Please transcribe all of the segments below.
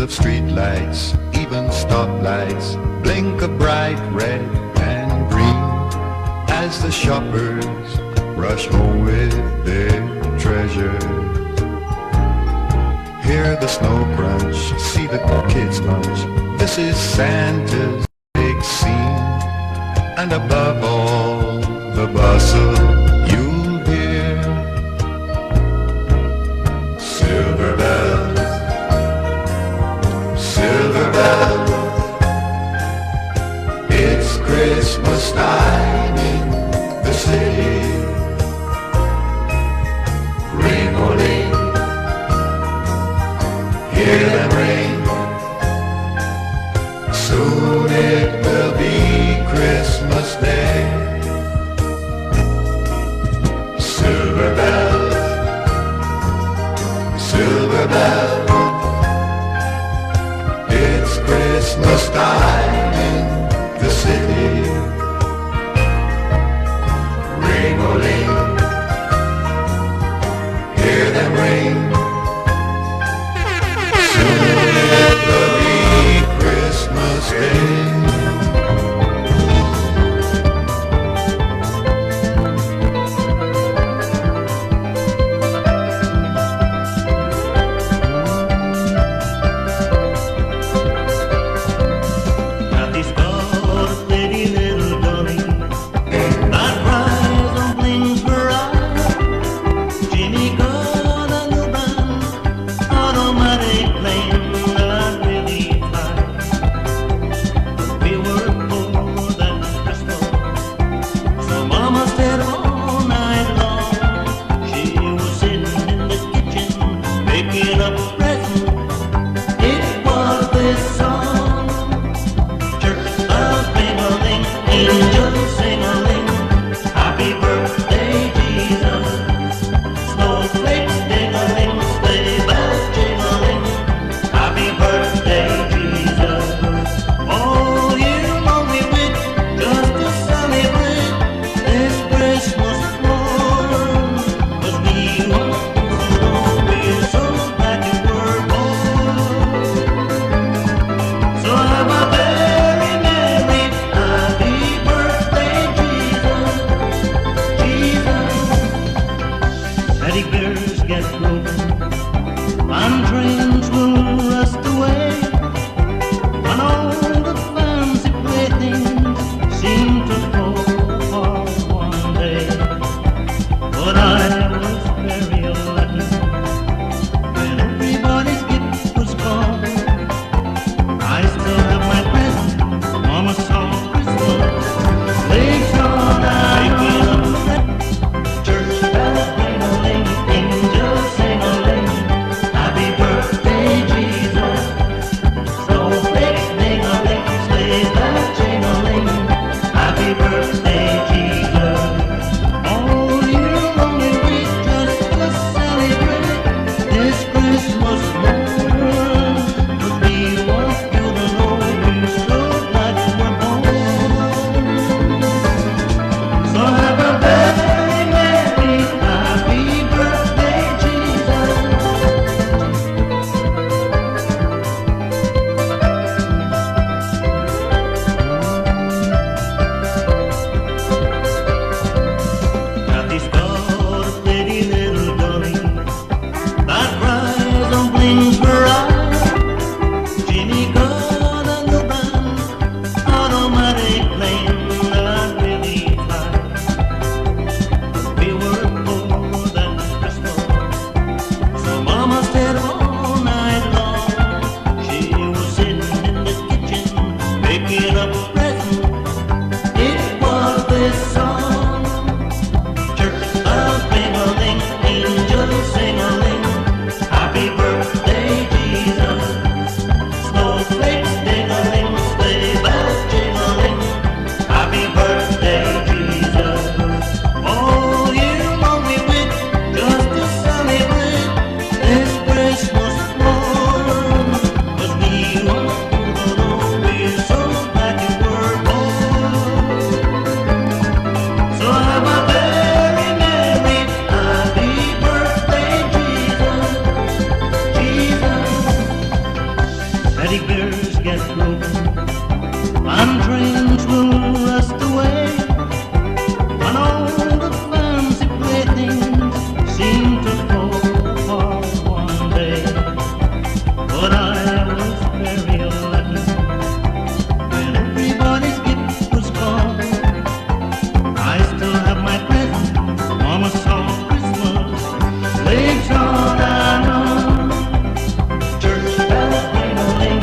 of streetlights, even stoplights, blink a bright red and green as the shoppers rush home with their treasure. Hear the snow crunch, see the kids munch. This is Santa's big scene, and above all the bustle you'll hear silver bells, silver bells. It's Christmas time in the city. Ring-a-ling, hear them ring. Soon it will be Christmas Day. Silver bells, silver bells. It's Christmas time in the city. Ring-a-ling, hear them ring. Soon it will be Christmas Day. teddy bears get broken, and trains will rust away, and all the fancy playthings seem to fall apart one day. But I was very lucky when everybody's gift was gone. I still have my present, Mama saw Christmas later on and on. Church bells ring-a-ling,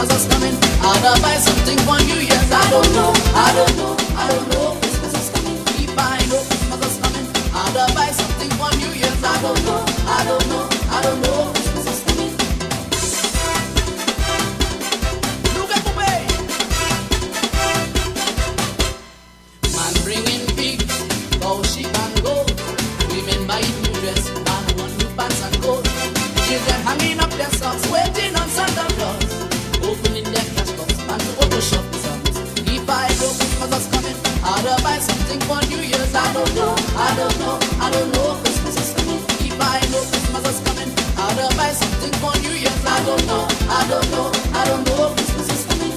Christmas is coming. I'll buy something for New Year's. I don't know. Christmas is coming. If I know Christmas is coming, I'll buy something for New Year's. I don't know. Christmas is coming. Look at the way. Man bringing pig, cow, sheep and goat. Women buying new dress, man want new pants and coat. Children hanging up their socks, waiting on Santa Claus. Opening their cash box, and to auto shop is a must. If I know Christmas is coming, I'll buy something for New Year's. I don't know. Christmas is coming. If I know Christmas is coming, I'll buy something for New Year's. I don't know. Christmas is coming.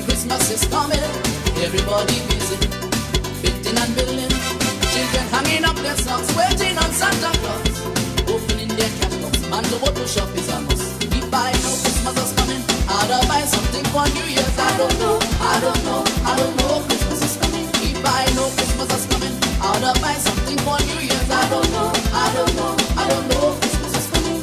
Christmas is coming, everybody busy, fitting and building. Children hanging up their socks, waiting on Santa Claus. Opening their cash box, man to auto shop is a must. If I know Christmas is coming, I'll buy something for New Year's. I don't know. Christmas is coming. If I know Christmas is coming, I'll buy something for New Year's. I don't know. Christmas is coming.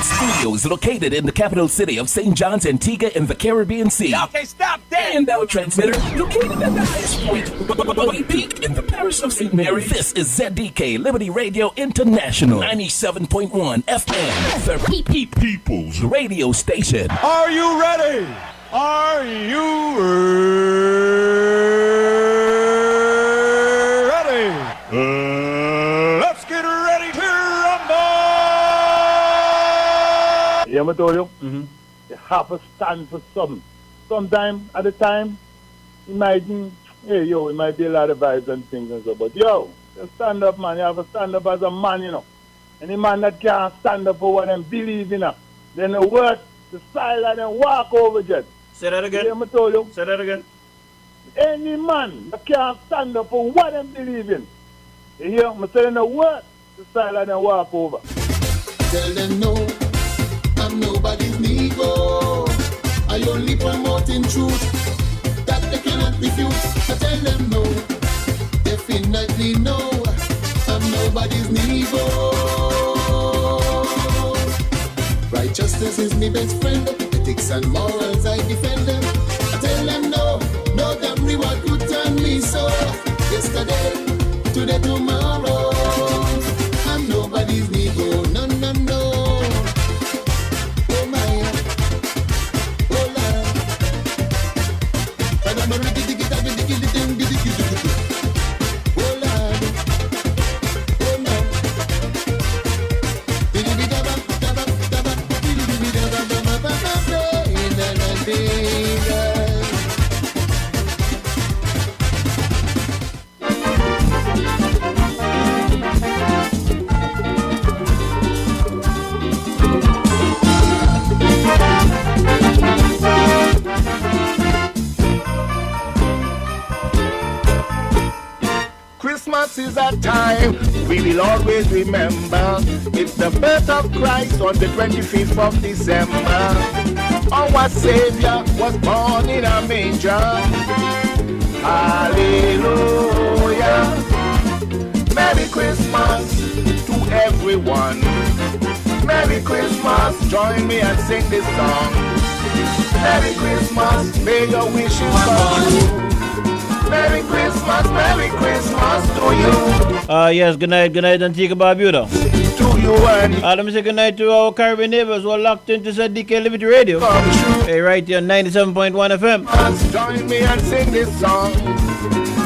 Studios located in the capital city of St. John's, Antigua in the Caribbean Sea. Okay, stop that! And our transmitter located at the highest point, Bowie Peak in the parish of St. Mary. This is ZDK Liberty Radio International, 97.1 FM, the People's Radio Station. Are you ready? Are you ready? Let's get ready to rumble! Yeah, I told you, you have to stand for something. Sometime at a time, imagine, hey, yo, it might be a lot of vibes and things and so, but yo, you stand up, man. You have to stand up as a man, you know. Any man that can't stand up for what they believe in, then the word, the silence, and walk over just. Say that again. Yeah, I told you. Say that again. Any man that can't stand up for what they believe in, you hear? I'm saying the word, the silence, and walk over. tell them no, I'm nobody's Negro. I only promoting truth that they cannot refute. I tell them no, definitely no, I'm nobody's Negro. Righteousness is my best friend, ethics and morals I defend them. I tell them no, no damn reward could turn me so. Yesterday, today, tomorrow, I'm nobody's Negro, no, no, no. Oh my, oh Lord. And I'm a oh Lord, oh no. Christmas is a time we will always remember. It's the birth of Christ on the 25th of December. Our Savior was born in a manger. Hallelujah. Merry Christmas to everyone. Merry Christmas, join me and sing this song. Merry Christmas, may your wishes come true. Merry Christmas to you. Yes, good night, Antigua Barbuda. To you and let me say good night to our Caribbean neighbors who are locked into ZDK Liberty Radio. Hey, right here on 97.1 FM. Join me and sing this song.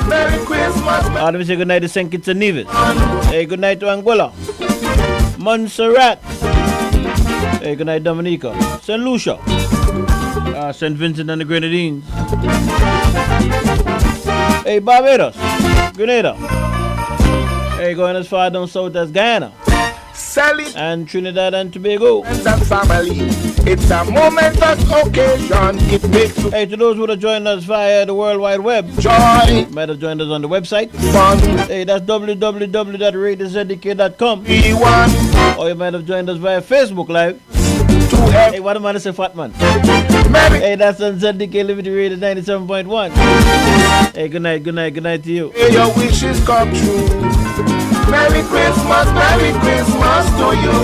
Merry Christmas. Let me say good night to St. Kitts and Nevis. Hey, good night to Angola. Montserrat. Hey, good night, Dominica. St. Lucia. St. Vincent and the Grenadines. Hey, Barbados, Grenada. Hey, going as far down south as Guyana. Sally and Trinidad and Tobago. And family. It's a momentous occasion. It makes. Hey, to those who have joined us via the World Wide Web, joy. Might have joined us on the website. Fun. Hey, that's www.radiozedk.com. Or you might have joined us via Facebook Live. Hey, what am I to say, fat man? Hey, that's on ZDK Liberty Radio 97.1. Hey, good night to you. May your wishes come true. Merry Christmas to you.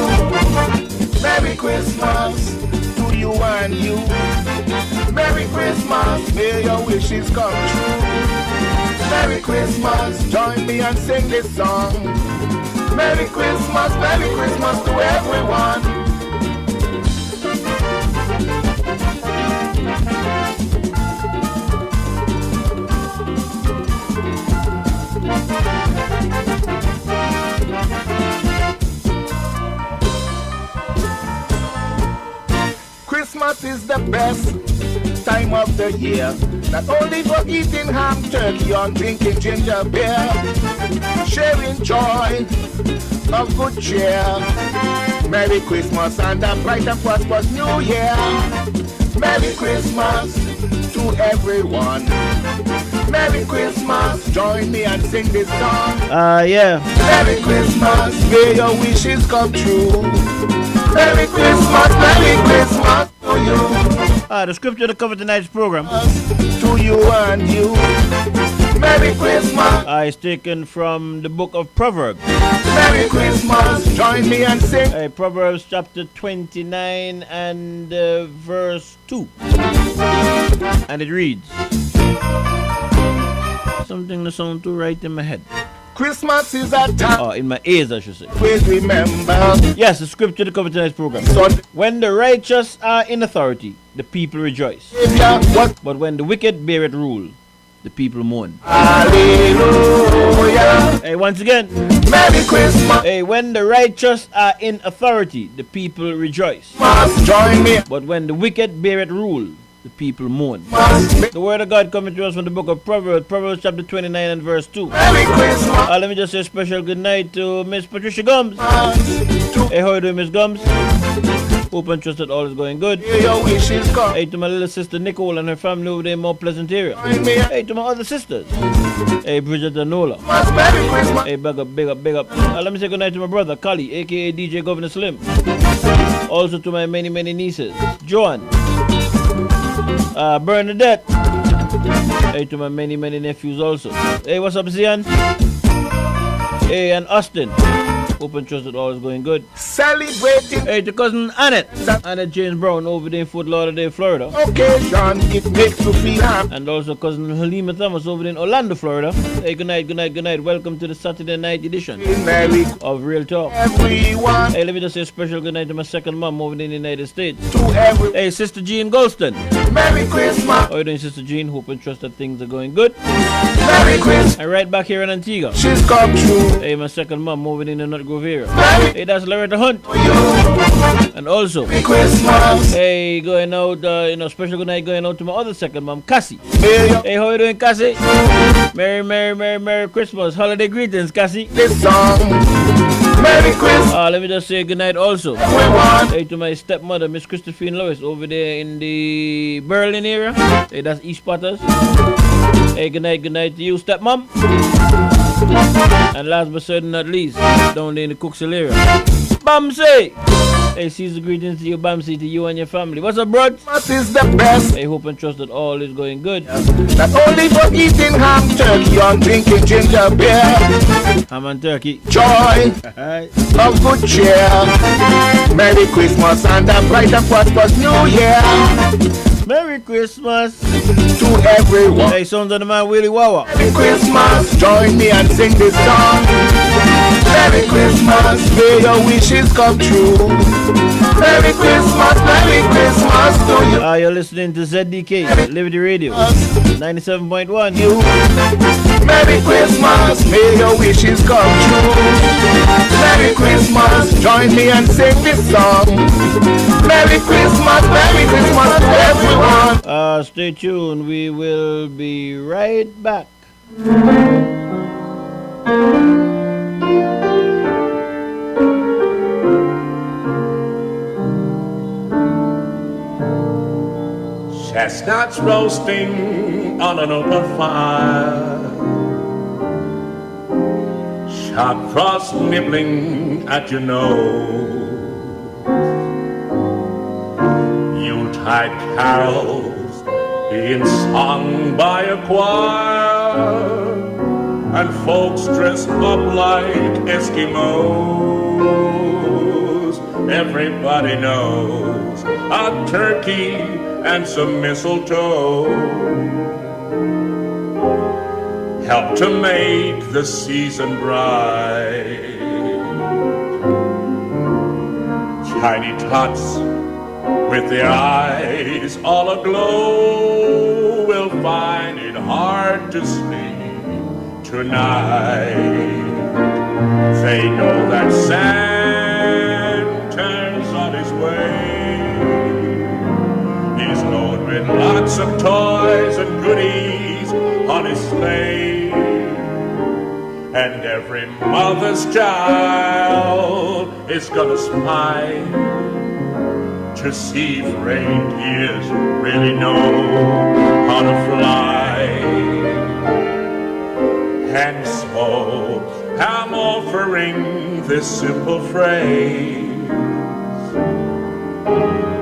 Merry Christmas to you and you. Merry Christmas, may your wishes come true. Merry Christmas, join me and sing this song. Merry Christmas to everyone. Christmas is the best time of the year. Not only for eating ham, turkey, and drinking ginger beer. Sharing joy of good cheer. Merry Christmas and a bright and prosperous New Year. Merry Christmas to everyone. Merry Christmas, join me and sing this song. Yeah. Merry Christmas, may your wishes come true. Merry Christmas to you. The scripture to cover tonight's program. To you and you. Merry Christmas. It's taken from the book of Proverbs. Merry Christmas, join me and sing. Proverbs chapter 29 and verse 2. And it reads. Something to sound too right in my head. Christmas is a time. In my ears, I should say. Please remember. Yes, the scripture to cover tonight's program. When the righteous are in authority, the people rejoice. But when the wicked bear it rule, the people mourn. Hallelujah. Hey, once again. Merry Christmas. Hey, when the righteous are in authority, the people rejoice. Join me. But when the wicked bear it rule, the people mourn. The word of God coming to us from the book of Proverbs, Proverbs chapter 29 and verse 2. Merry Christmas. Let me just say a special good night to Miss Patricia Gums. Hey, how are you doing, Miss Gums? Hope and trust that all is going good. Hey, to my little sister Nicole and her family over there in Mount Pleasant area. Hey, to my other sisters. Hey, Bridget and Nola. Hey, big up. Let me say good night to my brother, Kali, a.k.a. DJ Governor Slim. Also to my many, many nieces. Joan. Bernadette. Hey, to my many, many nephews also. Hey, what's up, Zian? Hey, and Austin. Hope and trust that all is going good. Celebrating. Hey, to cousin Annette. Annette James Brown over there in Fort Lauderdale, Florida. Occasion, it makes you feel happy. And also cousin Halima Thomas over there in Orlando, Florida. Hey, good night, good night, good night. Welcome to the Saturday night edition of Real Talk. Everyone. Hey, let me just say a special good night to my second mom over there in the United States. To everyone. Hey, Sister Jean Golston. Merry Christmas. How you doing, Sister Jean? Hope and trust that things are going good. Merry Christmas. And right back here in Antigua. She's come true. Hey, my second mom over in the Nut Grove area. Merry Hey, that's Loretta Hunt. And also, Christmas. hey, going out, special good night going out to my other second mom, Cassie. Hey, how you doing, Cassie? Merry, Merry, Merry, Merry Christmas. Holiday greetings, Cassie. This song. Merry Christmas. Let me just say good night also. Everyone. Hey, to my stepmother, Miss Christophine Lewis, over there in the Berlin area. Hey, that's East Potters. Hey, good night to you, stepmom. And last but certainly not least, down there in the Cooksville area, Bamsey! Hey, season greetings to you, Bamsey, to you and your family. What's up, bro? Christmas is the best. Hey, hope and trust that all is going good. Not only for eating ham, turkey, and drinking ginger beer. Ham and turkey. Joy of good cheer. Merry Christmas and a bright and prosperous New Year. Merry Christmas to everyone. Hey, sons of the man, Willie Wawa. Merry Christmas, join me and sing this song. Merry Christmas, may your wishes come true. Merry Christmas to you. You're listening to ZDK, Liberty Radio, 97.1. Merry Christmas, may your wishes come true. Merry Christmas, join me and sing this song. Merry Christmas to everyone. Stay tuned, we will be right back. Chestnuts roasting on an open fire, sharp frost nibbling at your nose, Yuletide carols being sung by a choir, and folks dressed up like Eskimos. Everybody knows a turkey and some mistletoe help to make the season bright. Tiny tots with their eyes all aglow will find it hard to sleep tonight. They know that Santa's on his way. He's loaded with lots of toys and goodies on his sleigh. And every mother's child is gonna spy to see if reindeers really know how to fly. And so I'm offering this simple phrase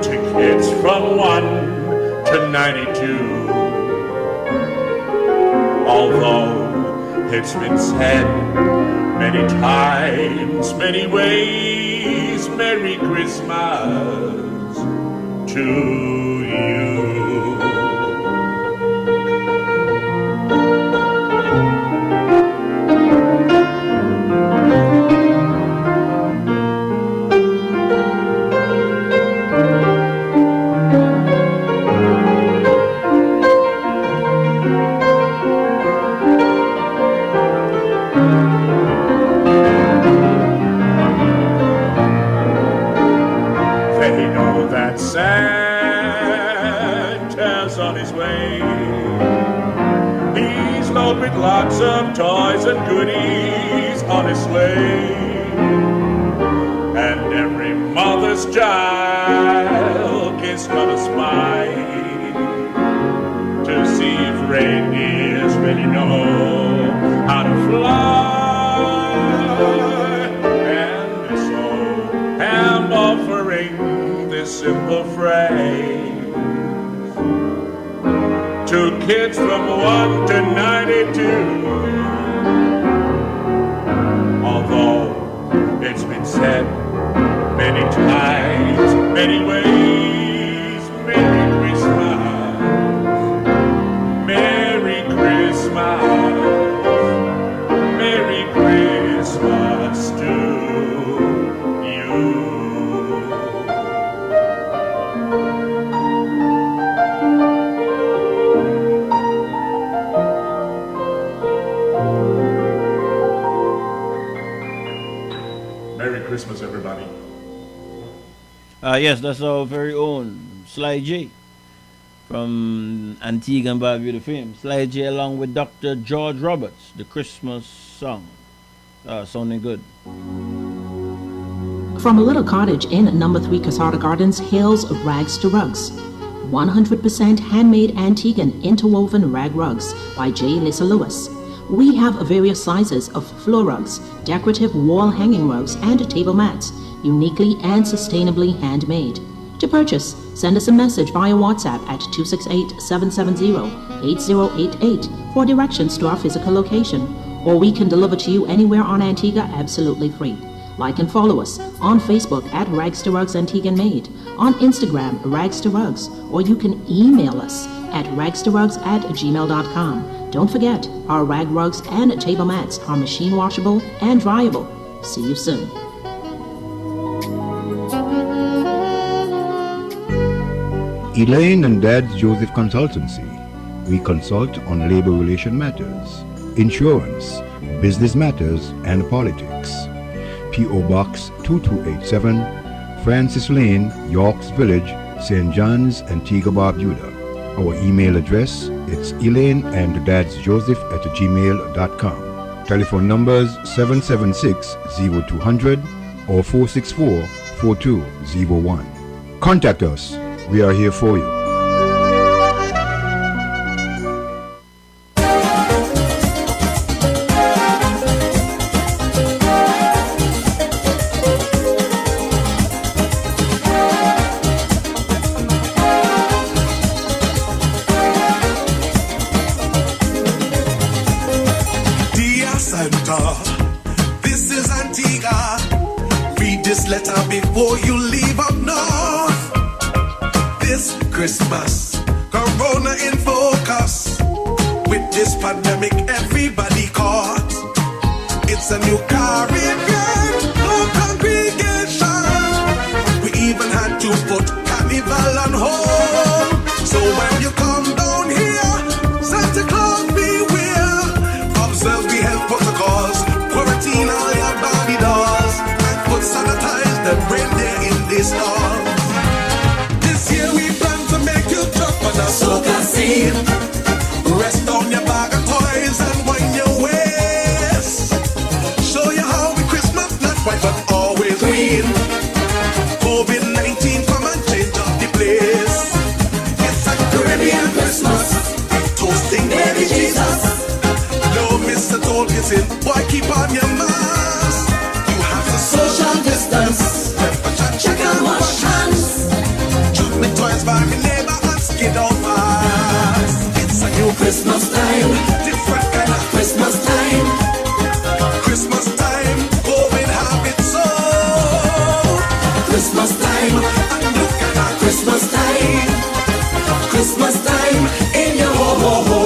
to kids from 1 to 92. Although it's been said many times, many ways, Merry Christmas to you. Santa's on his way. He's loaded with lots of toys and goodies on his sleigh. And every mother's child is gonna spy to see if reindeers really know how to fly. And so I'm offering simple phrase to kids from 1 to 92. Although it's been said many times, many ways, Merry Christmas, Merry Christmas, Merry Christmas to you. Merry Christmas, everybody. Yes, that's our very own Sly J from Antigua and Barbuda fame. Sly J along with Dr. George Roberts, the Christmas song. Sounding good. From a little cottage in number 3 Casada Gardens hails Rags to Rugs. 100% handmade Antiguan interwoven rag rugs by J. Lisa Lewis. We have various sizes of floor rugs, decorative wall hanging rugs, and table mats, uniquely and sustainably handmade. To purchase, send us a message via WhatsApp at 268-770-8088 for directions to our physical location, or we can deliver to you anywhere on Antigua absolutely free. Like and follow us on Facebook at Rags to Rugs Antigua and Made, on Instagram Rags to Rugs, or you can email us at ragstorugs@gmail.com. Don't forget, our rag rugs and table mats are machine washable and dryable. See you soon. Elaine and Dad's Joseph Consultancy. We consult on labor relation matters, insurance, business matters, and politics. P.O. Box 2287, Francis Lane, Yorks Village, St. John's, Antigua Barbuda. Our email address, it's elaineanddadsjoseph@gmail.com. Telephone numbers 776-0200 or 464-4201. Contact us. We are here for you. Dear Santa, this is Antigua. Read this letter before you leave up north. This Christmas, Corona in focus. With this pandemic, everybody caught. It's a new Caribbean, no congregation. We even had to put carnival on hold. So when you come down here, Santa Claus beware. Observe the health protocols, quarantine all your Barbie dolls, and put sanitize them when they're in this hall. This year we plan to make you jump on a soca scene. Rest on your bag of toys and wind your waist. Show you how we Christmas, not white but always green. COVID-19 come and change up the place. It's a Caribbean Christmas, toasting baby Jesus. No mistletoe kissing, boy keep on your mask. You have to social distance, temperature check and wash hands. Shoot me twice by my neighbor and skid out fast. It's a new Christmas time, different kind of Christmas time. Christmas time, COVID have it so. Christmas time, and look at our Christmas time. Christmas time in your ho ho ho.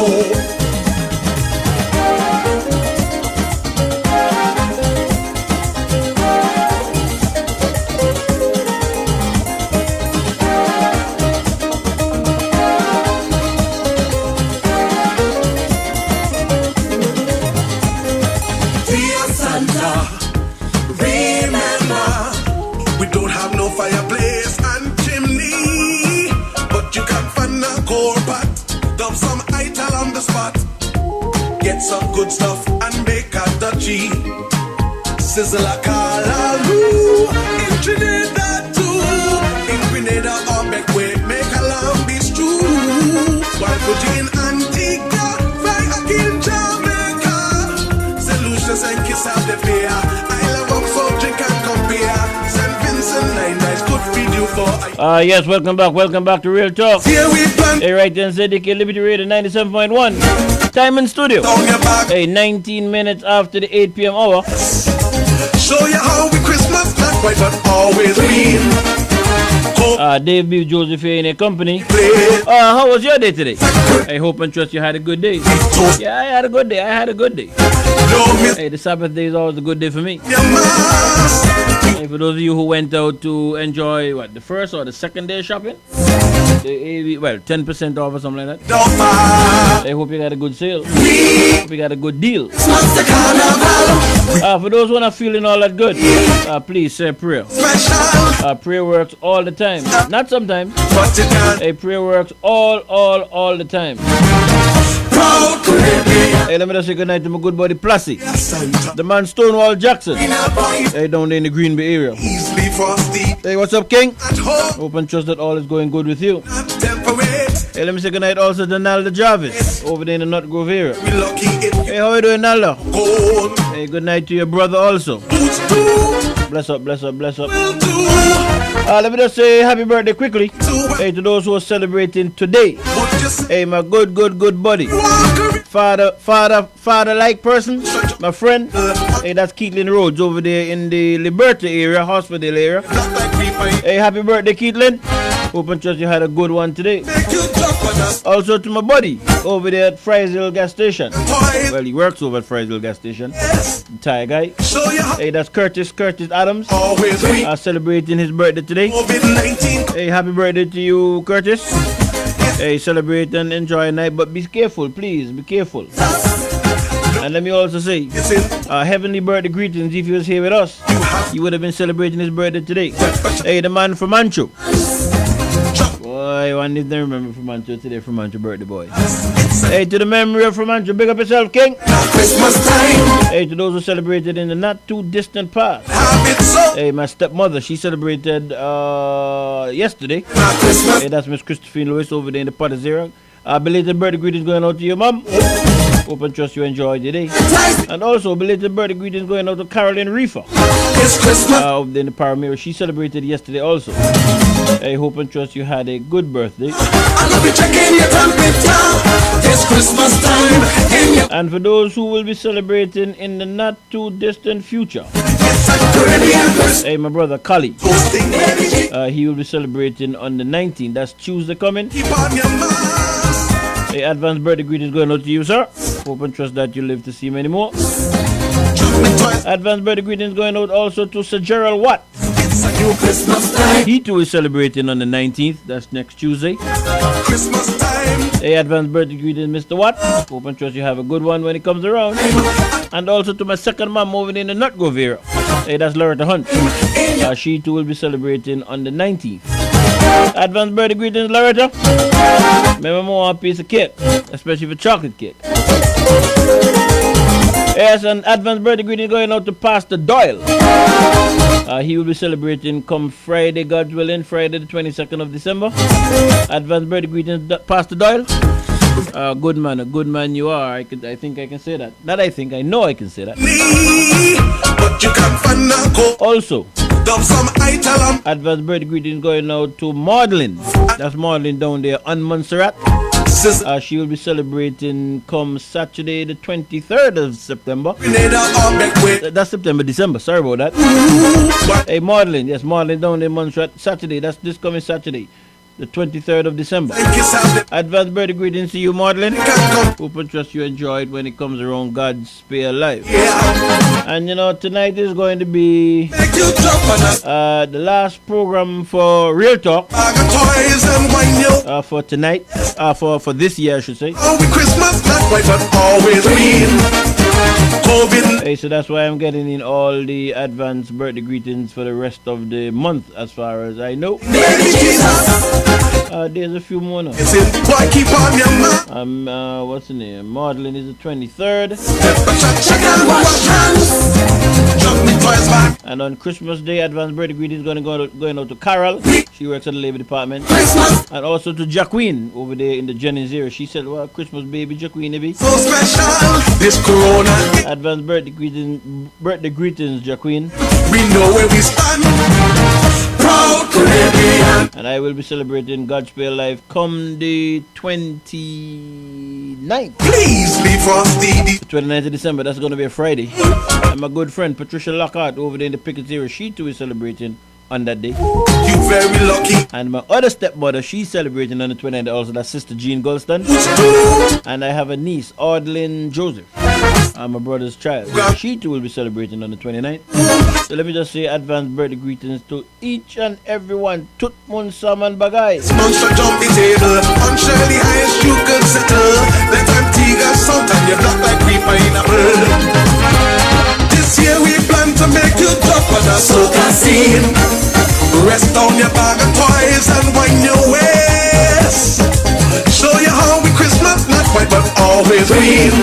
Dear Santa, remember, we don't have no fireplace and chimney, but you can find a coal pot, dump some ital on the spot, get some good stuff and make a duchy. Sizzle a callaloo, in Trinidad too, in Grenada or Beckway, make a lamb be stew. While Fuji in Antigua, fry a in Jamaica, Solutions and kiss out the fear. Island of salt drink and compare. St. Vincent, 9 nights could feed you for a Yes, welcome back to Real Talk. Hey, right then, ZDK Liberty Radio 97.1. Time in studio. Hey, 19 minutes after the 8 p.m. hour. Show you how we Christmas not quite but always been. Dave B. Joseph here in your company. How was your day today? I hope and trust you had a good day. Yeah, I had a good day. Hey, the Sabbath day is always a good day for me. Hey, for those of you who went out to enjoy the first or the second day shopping, 10% off or something like that. I hope you got a good sale. Hope you got a good deal. For those who are not feeling all that good, please say prayer. Prayer works all the time, not sometimes. Hey, prayer works all the time. Hey, let me just say good night to my good buddy Plassy, the man Stonewall Jackson. Hey, down there in the Green Bay area. Hey, what's up, King? Hope and trust that all is going good with you. Hey, let me say good night also to Nalda Jarvis over there in the Nut Grove area. Hey, how are you doing, Nalda? Hey, good night to your brother also. Bless up. Let me just say happy birthday quickly. Hey, to those who are celebrating today. Hey, my good buddy, father-like person, my friend. Hey, that's Keatlin Rhodes over there in the Liberty area, hospital area. Hey, happy birthday, Keatlin. Hope and trust you had a good one today. Also to my buddy over there at Friesville gas station. Well, he works over at Friesville gas station. Thai guy. Hey, that's Curtis Adams. Celebrating his birthday today. Hey, happy birthday to you, Curtis. Hey, celebrate and enjoy a night, but be careful, please. Be careful. And let me also say, heavenly birthday greetings. If he was here with us, he would have been celebrating his birthday today. Hey, the man from Mancho. Boy, one need to remember from Mancho today, from Mancho birthday boy. Hey, to the memory of from Mancho, big up yourself, King. Christmas time. Hey, to those who celebrated in the not too distant past. Hey, my stepmother, she celebrated yesterday. Hey, that's Miss Christophine Lewis over there in the Potter's area. Belated birthday greetings going out to your mom. Hope and trust you enjoyed the day. And also, belated birthday greetings going out to Carolyn Reefer. It's Christmas. Over there in the Paramira. She celebrated yesterday also. I hope and trust you had a good birthday. I'll be checking your temperature. It's Christmas time. And for those who will be celebrating in the not too distant future. Hey, my brother Kali. He will be celebrating on the 19th. That's Tuesday coming. Hey, advance birthday greetings going out to you, sir. Hope and trust that you live to see many more. Advance birthday greetings going out also to Sir Gerald Watt. He too is celebrating on the 19th. That's next Tuesday. Christmas time. Hey, advance birthday greetings, Mr. Watt. Hope and trust you have a good one when it comes around. And also to my second mom over in the Nut Grove area. Hey, that's Loretta Hunt. She too will be celebrating on the 19th. Advance birthday greetings, Loretta. Remember more a piece of cake, especially for chocolate cake. Yes, and advance birthday greeting going out to Pastor Doyle. He will be celebrating come Friday, God willing, Friday the 22nd of December. Advance birthday greetings, Pastor Doyle. Good man, a good man you are. I think I can say that. Not I think, I know I can say that. Also, advance birthday greetings going out to Maudlin. That's Maudlin down there on Montserrat. She will be celebrating come Saturday the 23rd of September. That's December, sorry about that. Hey, Maudlin, yes, Maudlin down there Montserrat. Saturday, that's this coming Saturday, the 23rd of December. Advance birthday greetings to you, Maudlin. Hope and trust you enjoy it when it comes around God's spare life. And you know, tonight is going to be the last program for Real Talk for tonight, for this year I should say. Hey, so that's why I'm getting in all the advance birthday greetings for the rest of the month as far as I know. There's a few more now. What's the name? Maudlin is the 23rd. And on Christmas Day, advance birthday greetings going out to Carol. She works at the Labor Department. And also to Jacqueline over there in the Jennings area. She said, well, Christmas baby, Jacqueline, baby. So special, this Corona. Advance birthday greetings, Jacqueline. We know where we stand. Proud And I will be celebrating Gospel Live come the 29th. Please be frosty. 29th of December, that's going to be a Friday. And my good friend Patricia Lockhart over there in the Pickett, she too is celebrating on that day. You very lucky. And my other stepmother, she's celebrating on the 29th also. That's Sister Jean Golston. And I have a niece, Audlin Joseph. I'm my brother's child. She too will be celebrating on the 29th. So let me just say advanced birthday greetings to each and everyone. Tut mun saman bagay. Monster jump the table. Unsure the highest you could settle. Let Antigua salt and you block like green pineapple. This year we plan to make you drop on a soca scene. Rest on your bag of toys and wind your waist. Show you how we Christmas, not white but always green.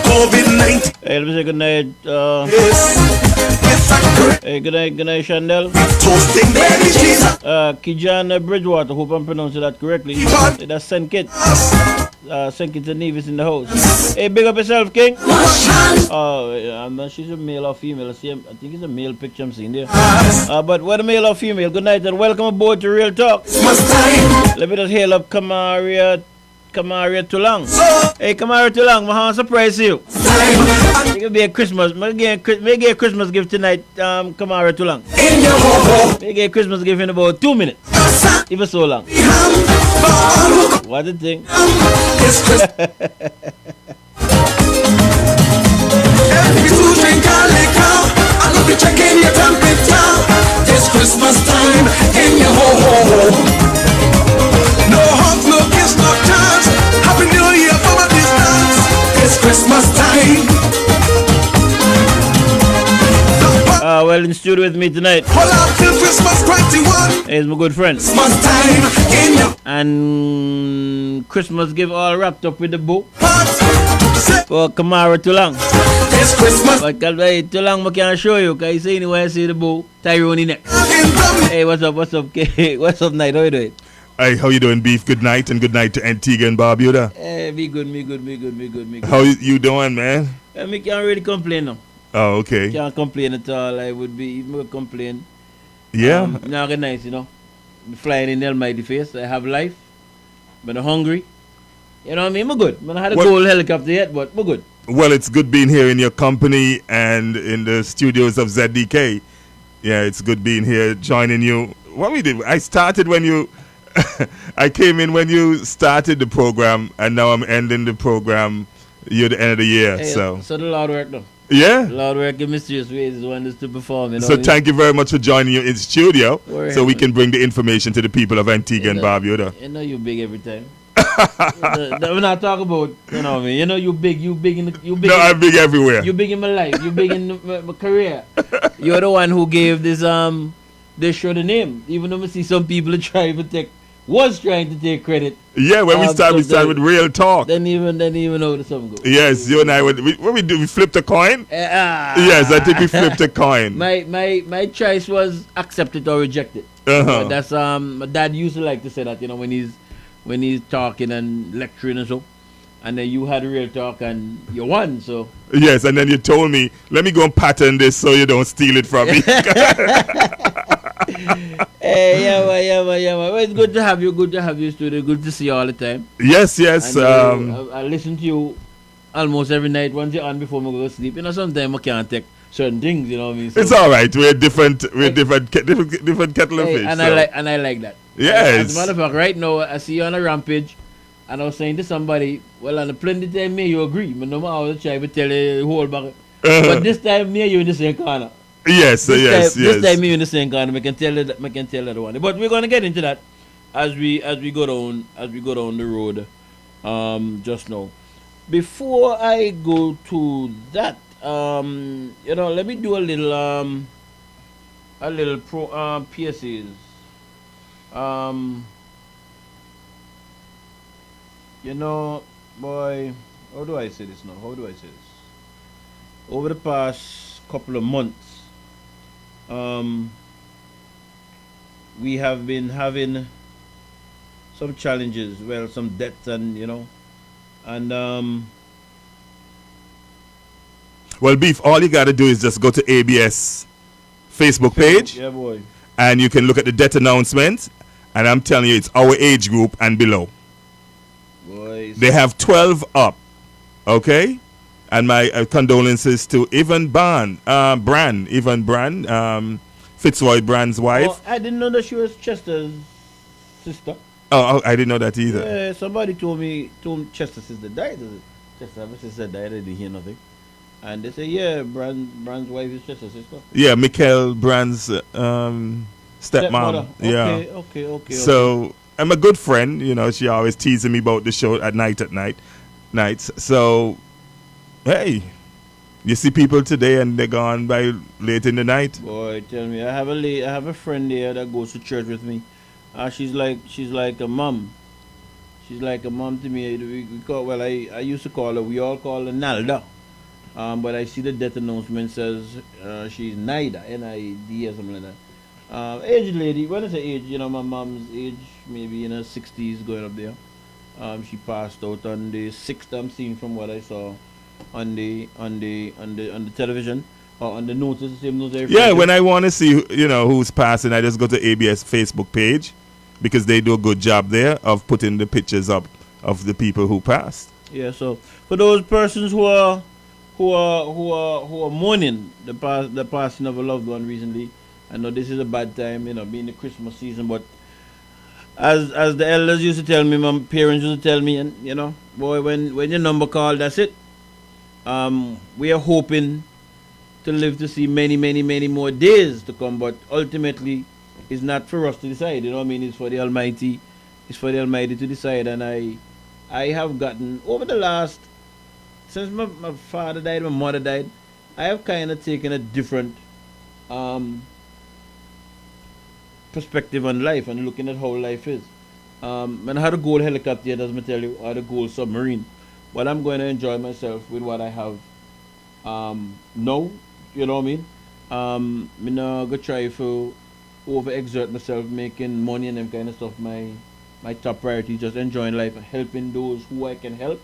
COVID-19. Hey, let me say good night. Hey, good night, Chandel. Kijana Bridgewater, hope I'm pronouncing that correctly. That's St. Kitts. St. Kitts and Nevis in the house. Hey, big up yourself, King. I'm not sure she's a male or female. I think it's a male picture I'm seeing there. But whether male or female, good night and welcome aboard to Real Talk. Let me just hail up Kamaria Tulang. Hey, Kamaria Tulang, my hand surprise you. It could be a Christmas. Maybe a Christmas gift tonight, Kamaria Tulang. Maybe a Christmas gift in about 2 minutes. Even so long. What a thing. Checking your temperature. It's Christmas time in your ho-ho-ho. No hugs, no kiss, no chance. Happy New Year from a distance. It's Christmas time. Well, in studio with me tonight Christmas 21 is my good friend. Christmas time in your and Christmas give all wrapped up with the book for Kamara Tulang. It's Christmas. But Tulang I can't show you because you see anywhere I see the book Tyrone next. Hey, what's up, K? What's up, Night? How you doing? Hey, how you doing, Beef? Good night and good night to Antigua and Barbuda. Hey, me good. How you doing, man? Me can't really complain now. Oh, okay. Can't complain at all. I would be even complain. Yeah. Now get nice, you know. I'm flying in the almighty face. I have life. But I'm hungry. You know what I mean? I'm good. I had a gold helicopter yet, but I'm good. Well, it's good being here in your company and in the studios of ZDK. Yeah, it's good being here, joining you. What we did, I started when you, I came in when you started the program, and now I'm ending the program. You're the end of the year, Hey, so the Lord work though. Yeah. Lord work in mysterious ways is one is to perform. You know so thank you very much for joining you in studio, so we man. can bring the information to the people of Antigua and Barbuda. You know you big every time. We're not talking about, you know what I mean. You know you big in you big. No, I'm big everywhere. You big in my life. You big in my career. You're the one who gave this show the name. Even though I see some people trying to take credit. Yeah, when we start with Real Talk. Then even know the something go. Yes, you and I what we do, we flipped a coin. Yes, I think we flipped a coin. My choice was accept it or reject it. Uh-huh. That's my dad used to like to say that, you know, when he's talking and lecturing and so. And then you had Real Talk and you won, so. Yes, and then you told me, let me go and pattern this so you don't steal it from me. Hey, yeah, man. Well, it's good to have you, studio. Good to see you all the time. Yes. And, I listen to you almost every night once you're on before I go to sleep. You know, sometimes I can't take certain things, you know what I mean? So, it's all right. We're different kettle of fish. And so. I like that. Yes. As a matter of fact, right now, I see you on a rampage. And I was saying to somebody, well, on the plenty time, me, you agree. But no matter how I try to tell you, hold back. But this time, me and you in the same corner. Yes. This time, me in the same corner. I can tell the other one. But we're gonna get into that as we go down the road. Just now. Before I go to that, you know, let me do a little PSAs. You know, boy, how do I say this now? Over the past couple of months, we have been having some challenges, well, some debts and, you know, and well, Beef, all you gotta do is just go to ABS Facebook page. Yeah, boy. and you can look at the death announcements, and I'm telling you, it's our age group and below. Boys. They have 12 up, okay? And my condolences to Evan Brand, Fitzroy Brand's wife. Oh, I didn't know that she was Chester's sister. Oh, I didn't know that either. Yeah, somebody told me Chester's sister died. Chester's sister died. I didn't hear nothing. And they say, yeah, Brand's wife is Chester's sister. Yeah, Mikhail Brand's stepmom. Okay, Yeah. okay. So I'm a good friend. You know, she always teasing me about the show at nights. So, hey, you see people today and they're gone by late in the night. Boy, tell me, I have a friend there that goes to church with me. She's like a mom. She's like a mom to me. I used to call her. We all call her Nalda. But I see the death announcement says she's Nida, N-I-D or something like that. Aged lady. When I say age, you know, my mom's age, maybe in her 60s, going up there. She passed out on the 6th. I'm seeing from what I saw on the television or on the notice. The same notice. Yeah, when I want to see, you know, who's passing, I just go to ABS Facebook page because they do a good job there of putting the pictures up of the people who passed. Yeah. So for those persons who are mourning the passing of a loved one recently, I know this is a bad time, you know, being the Christmas season, but as the elders used to tell me, my parents used to tell me, and you know, boy, when your number called, that's it. We are hoping to live to see many more days to come, but ultimately it's not for us to decide, you know what I mean? It's for the Almighty to decide. And I have gotten over the last, since my father died, my mother died, I have kind of taken a different perspective on life and looking at how life is. And I had a gold helicopter, as I tell you, I had a gold submarine. But I'm going to enjoy myself with what I have now, you know what I mean? I'm not going to try to overexert myself, making money and them kind of stuff my top priority, just enjoying life, helping those who I can help.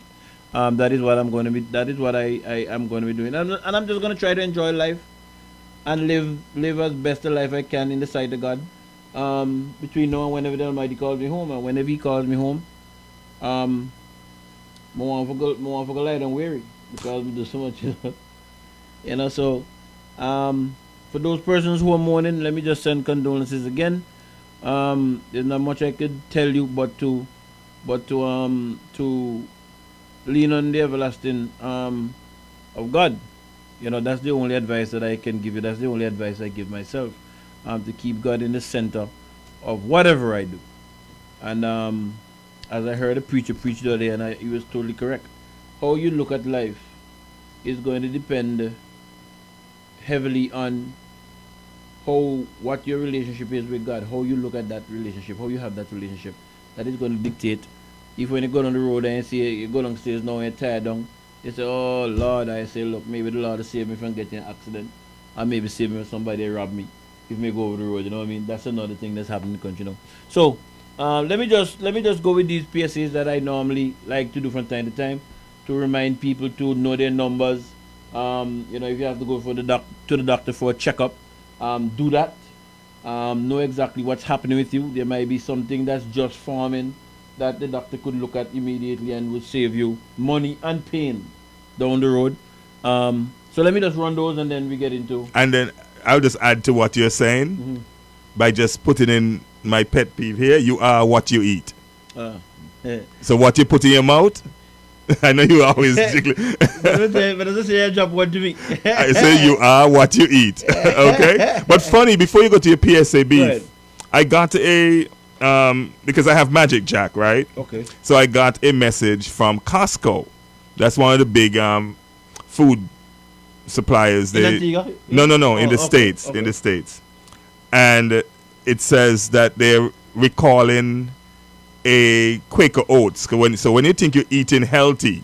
That is what I'm going to be. That is what I am going to be doing, and I'm just going to try to enjoy life and live as best a life I can in the sight of God. Between now and whenever the Almighty calls me home, and whenever He calls me home, I want to go lie down weary because we do so much, you know. So, for those persons who are mourning, let me just send condolences again. There's not much I could tell you, but to lean on the everlasting of God. You know, that's the only advice that I can give you. That's the only advice I give myself. To keep God in the center of whatever I do. And as I heard a preacher preach the other day, and he was totally correct. How you look at life is going to depend heavily on what your relationship is with God, how you look at that relationship, how you have that relationship. That is going to dictate. If when you go down the road and you see you go downstairs now and you're tired down, you say, oh Lord, I say, look, maybe the Lord will save me from getting an accident, or maybe save me from somebody rob me if me go over the road, you know what I mean? That's another thing that's happening in the country now. So let me just go with these PSAs that I normally like to do from time to time to remind people to know their numbers. You know, if you have to go to the doctor for a checkup, do that. Know exactly what's happening with you. There might be something that's just forming that the doctor could look at immediately and would save you money and pain down the road. So let me just run those and then we get into. And then I'll just add to what you're saying by just putting in my pet peeve here. You are what you eat. So what you put in your mouth, I know you always jiggling. But doesn't say I drop one to me. I say you are what you eat. Okay? But funny, before you go to your PSA beef, I got a, because I have Magic Jack, right? Okay. So I got a message from Costco. That's one of the big food suppliers. In Antigua? No, in the okay, States. okay. In the States. And it says that they're recalling a Quaker Oats. So when you think you're eating healthy,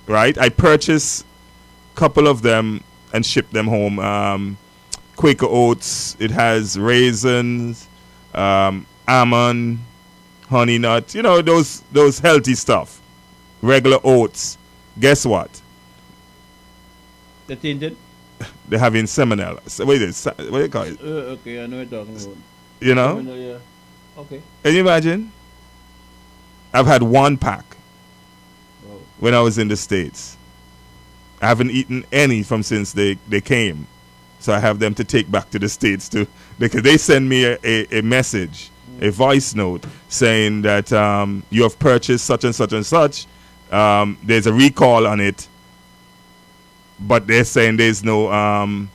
right? I purchased a couple of them and shipped them home. Quaker Oats, it has raisins, almond, honey nut, you know, those healthy stuff. Regular oats. Guess what? They're tainted? they're having salmonella. So what do you call it? Okay, I know what you're talking about. You know? Yeah. Okay. Can you imagine? I've had one pack when I was in the States. I haven't eaten any from since they came. So I have them to take back to the States too. Because they send me a message, a voice note, saying that you have purchased such and such and such. There's a recall on it. But they're saying there's no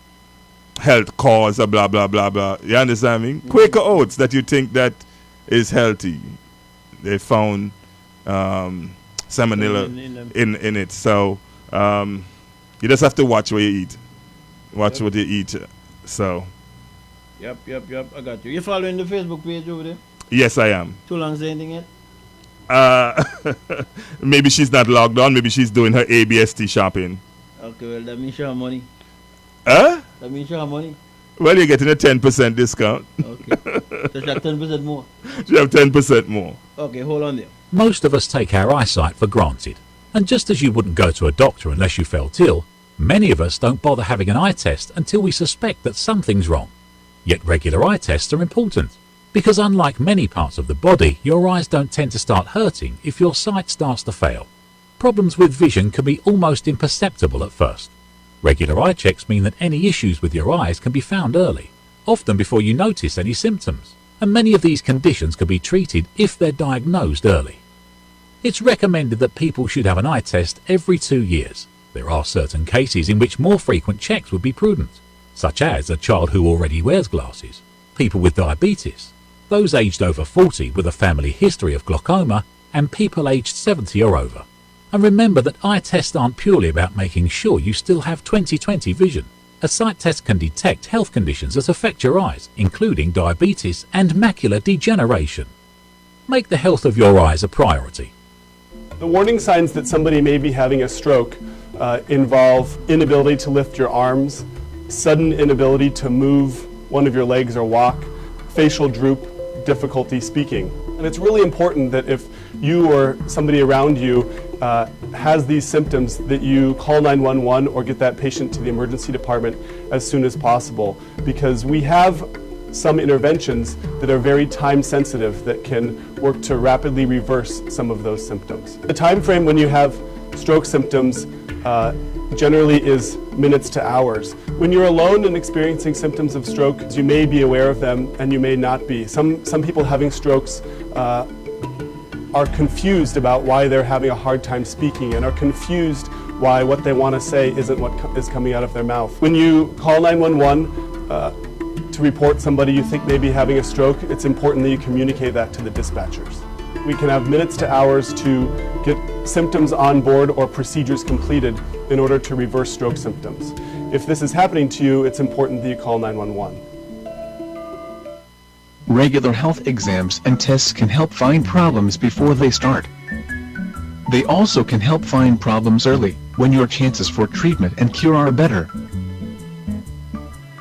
health cause or blah, blah, blah, blah. You understand me? Quaker Oats that you think that is healthy. They found salmonella in it. So you just have to watch what you eat. Watch what you eat. So. Yep. I got you. You following the Facebook page over there? Yes, I am. Too long say anything yet? Maybe she's not logged on. Maybe she's doing her ABST shopping. Okay, well, that means you have money. Huh? That means you have money. Well, you're getting a 10% discount. Okay. So she have 10% more. She have 10% more. Okay, hold on there. Most of us take our eyesight for granted. And just as you wouldn't go to a doctor unless you felt ill, many of us don't bother having an eye test until we suspect that something's wrong. Yet regular eye tests are important, because unlike many parts of the body, your eyes don't tend to start hurting if your sight starts to fail. Problems with vision can be almost imperceptible at first. Regular eye checks mean that any issues with your eyes can be found early, often before you notice any symptoms, and many of these conditions can be treated if they're diagnosed early. It's recommended that people should have an eye test every 2 years. There are certain cases in which more frequent checks would be prudent, such as a child who already wears glasses, people with diabetes, those aged over 40 with a family history of glaucoma, and people aged 70 or over. And remember that eye tests aren't purely about making sure you still have 20/20 vision. A sight test can detect health conditions that affect your eyes, including diabetes and macular degeneration. Make the health of your eyes a priority. The warning signs that somebody may be having a stroke involve inability to lift your arms, sudden inability to move one of your legs or walk, facial droop, difficulty speaking. And it's really important that if you or somebody around you has these symptoms, that you call 911 or get that patient to the emergency department as soon as possible, because we have some interventions that are very time sensitive that can work to rapidly reverse some of those symptoms. The time frame when you have stroke symptoms generally is minutes to hours. When you're alone and experiencing symptoms of stroke, you may be aware of them and you may not be. Some people having strokes are confused about why they're having a hard time speaking and are confused why what they want to say isn't what is coming out of their mouth. When you call 911 to report somebody you think may be having a stroke, it's important that you communicate that to the dispatchers. We can have minutes to hours to get symptoms on board or procedures completed in order to reverse stroke symptoms. If this is happening to you, it's important that you call 911. Regular health exams and tests can help find problems before they start. They also can help find problems early, when your chances for treatment and cure are better.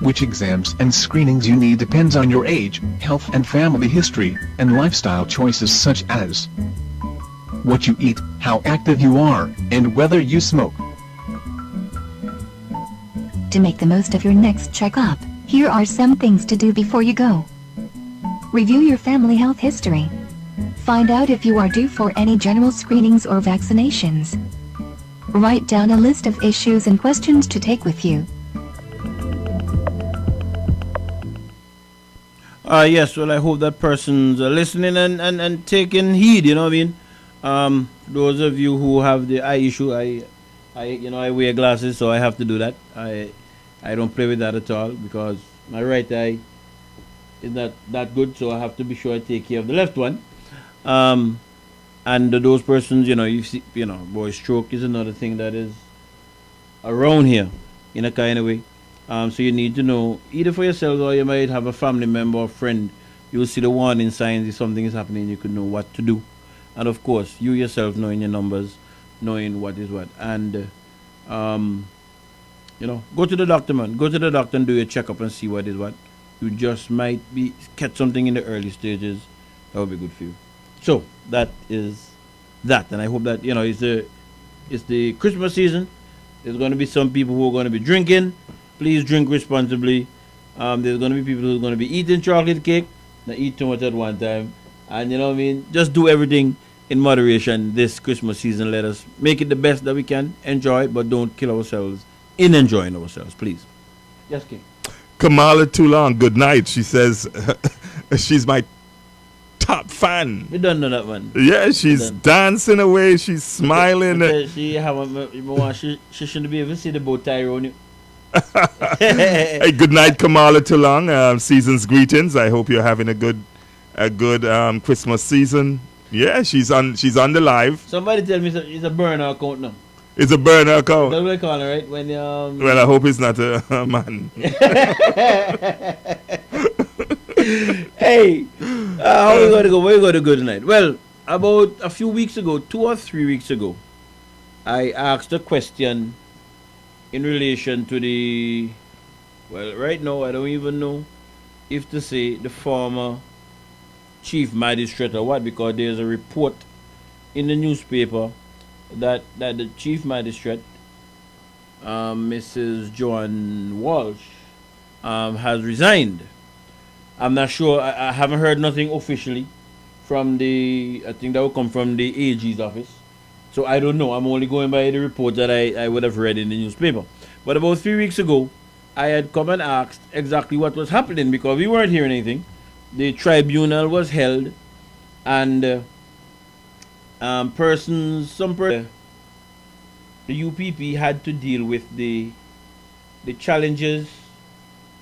Which exams and screenings you need depends on your age, health and family history, and lifestyle choices such as what you eat, how active you are, and whether you smoke. To make the most of your next checkup, here are some things to do before you go. Review your family health history. Find out if you are due for any general screenings or vaccinations. Write down a list of issues and questions to take with you. Yes, well, I hope that person's listening and taking heed, you know what I mean? Those of you who have the eye issue, I wear glasses, so I have to do that. I don't play with that at all because my right eye is not that good, so I have to be sure I take care of the left one. And those persons, you see, boy, stroke is another thing that is around here in a kind of way. So you need to know, either for yourself or you might have a family member or friend, you'll see the warning signs if something is happening, you could know what to do. And of course, you yourself knowing your numbers, knowing what is what. And, go to the doctor, man. Go to the doctor and do your checkup and see what is what. You just might catch something in the early stages. That would be good for you. So, that is that. And I hope that, it's the Christmas season. There's going to be some people who are going to be drinking. Please drink responsibly. There's going to be people who are going to be eating chocolate cake, not eat too much at one time. And you know what I mean? Just do everything in moderation this Christmas season. Let us make it the best that we can. Enjoy it, but don't kill ourselves in enjoying ourselves, please. Yes, King. Kamala Toulon, good night. She says she's my top fan. We don't know that one. Yeah, she's dancing away. She's smiling. She shouldn't be able to see the bow tie around you. Hey, good night, Kamala Toulon. Season's greetings. I hope you're having a good Christmas season. Yeah, she's on the live. Somebody tell me it's a burner account now. It's a burner account. That's what I call it, right? When well, I hope it's not a man. Hey, how are we going to go? Where are we going to go tonight? Well, about a few weeks ago, 2 or 3 weeks ago, I asked a question in relation to the, well, right now, I don't even know if to say the former chief magistrate or what, because there's a report in the newspaper that the chief magistrate, Mrs. Joan Walsh, has resigned. I'm not sure. I haven't heard nothing officially from I think that will come from the AG's office. So I don't know. I'm only going by the report that I would have read in the newspaper. But about 3 weeks ago, I had come and asked exactly what was happening because we weren't hearing anything. The tribunal was held and the UPP had to deal with the challenges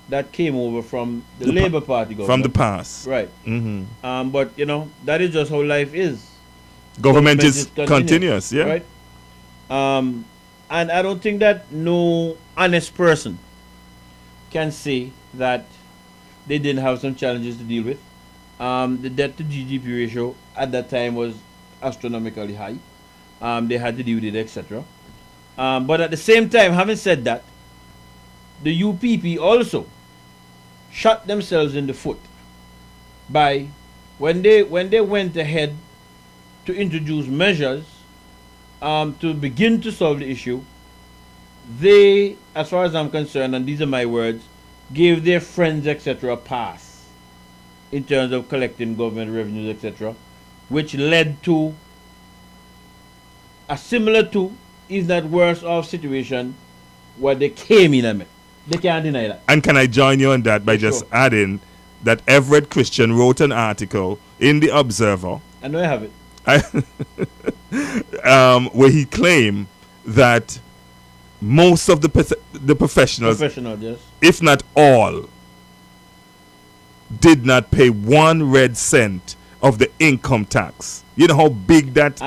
that came over from the Labour Party government. From the past. Right. Mm-hmm. But, that is just how life is. Government is continuous, yeah. Right? And I don't think that no honest person can say that they didn't have some challenges to deal with. The debt to GDP ratio at that time was astronomically high. They had to deal with it, etc. But at the same time, having said that, the UPP also shot themselves in the foot by when they went ahead to introduce measures to begin to solve the issue. They, as far as I'm concerned, and these are my words, gave their friends, etc., a pass in terms of collecting government revenues, etc., which led to a similar to, if not worse off situation where they came in amid. They can't deny that. And can I join you on that by just adding that Everett Christian wrote an article in the Observer. I know I have it. Where he claimed that most of the professionals, yes, if not all, did not pay 1 red cent of the income tax. You know how big that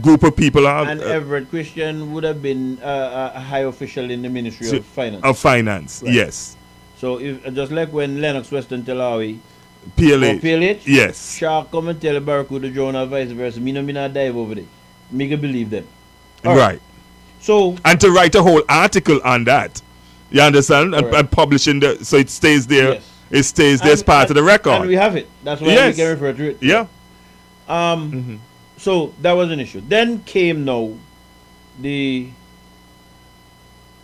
group of people are. And Everett Christian would have been a high official in the Ministry of Finance. Of Finance, right. Yes. So if just like when Lennox Western Telawi, PLH, yes, Shark come and tell Barracuda Jonah vice versa. Me not dive over there. Me can believe them. Right. So and to write a whole article on that, you understand, and publishing so it stays there. Yes. It stays there as part of the record. And we have it. That's why we can refer to it. Yeah. So that was an issue. Then came now the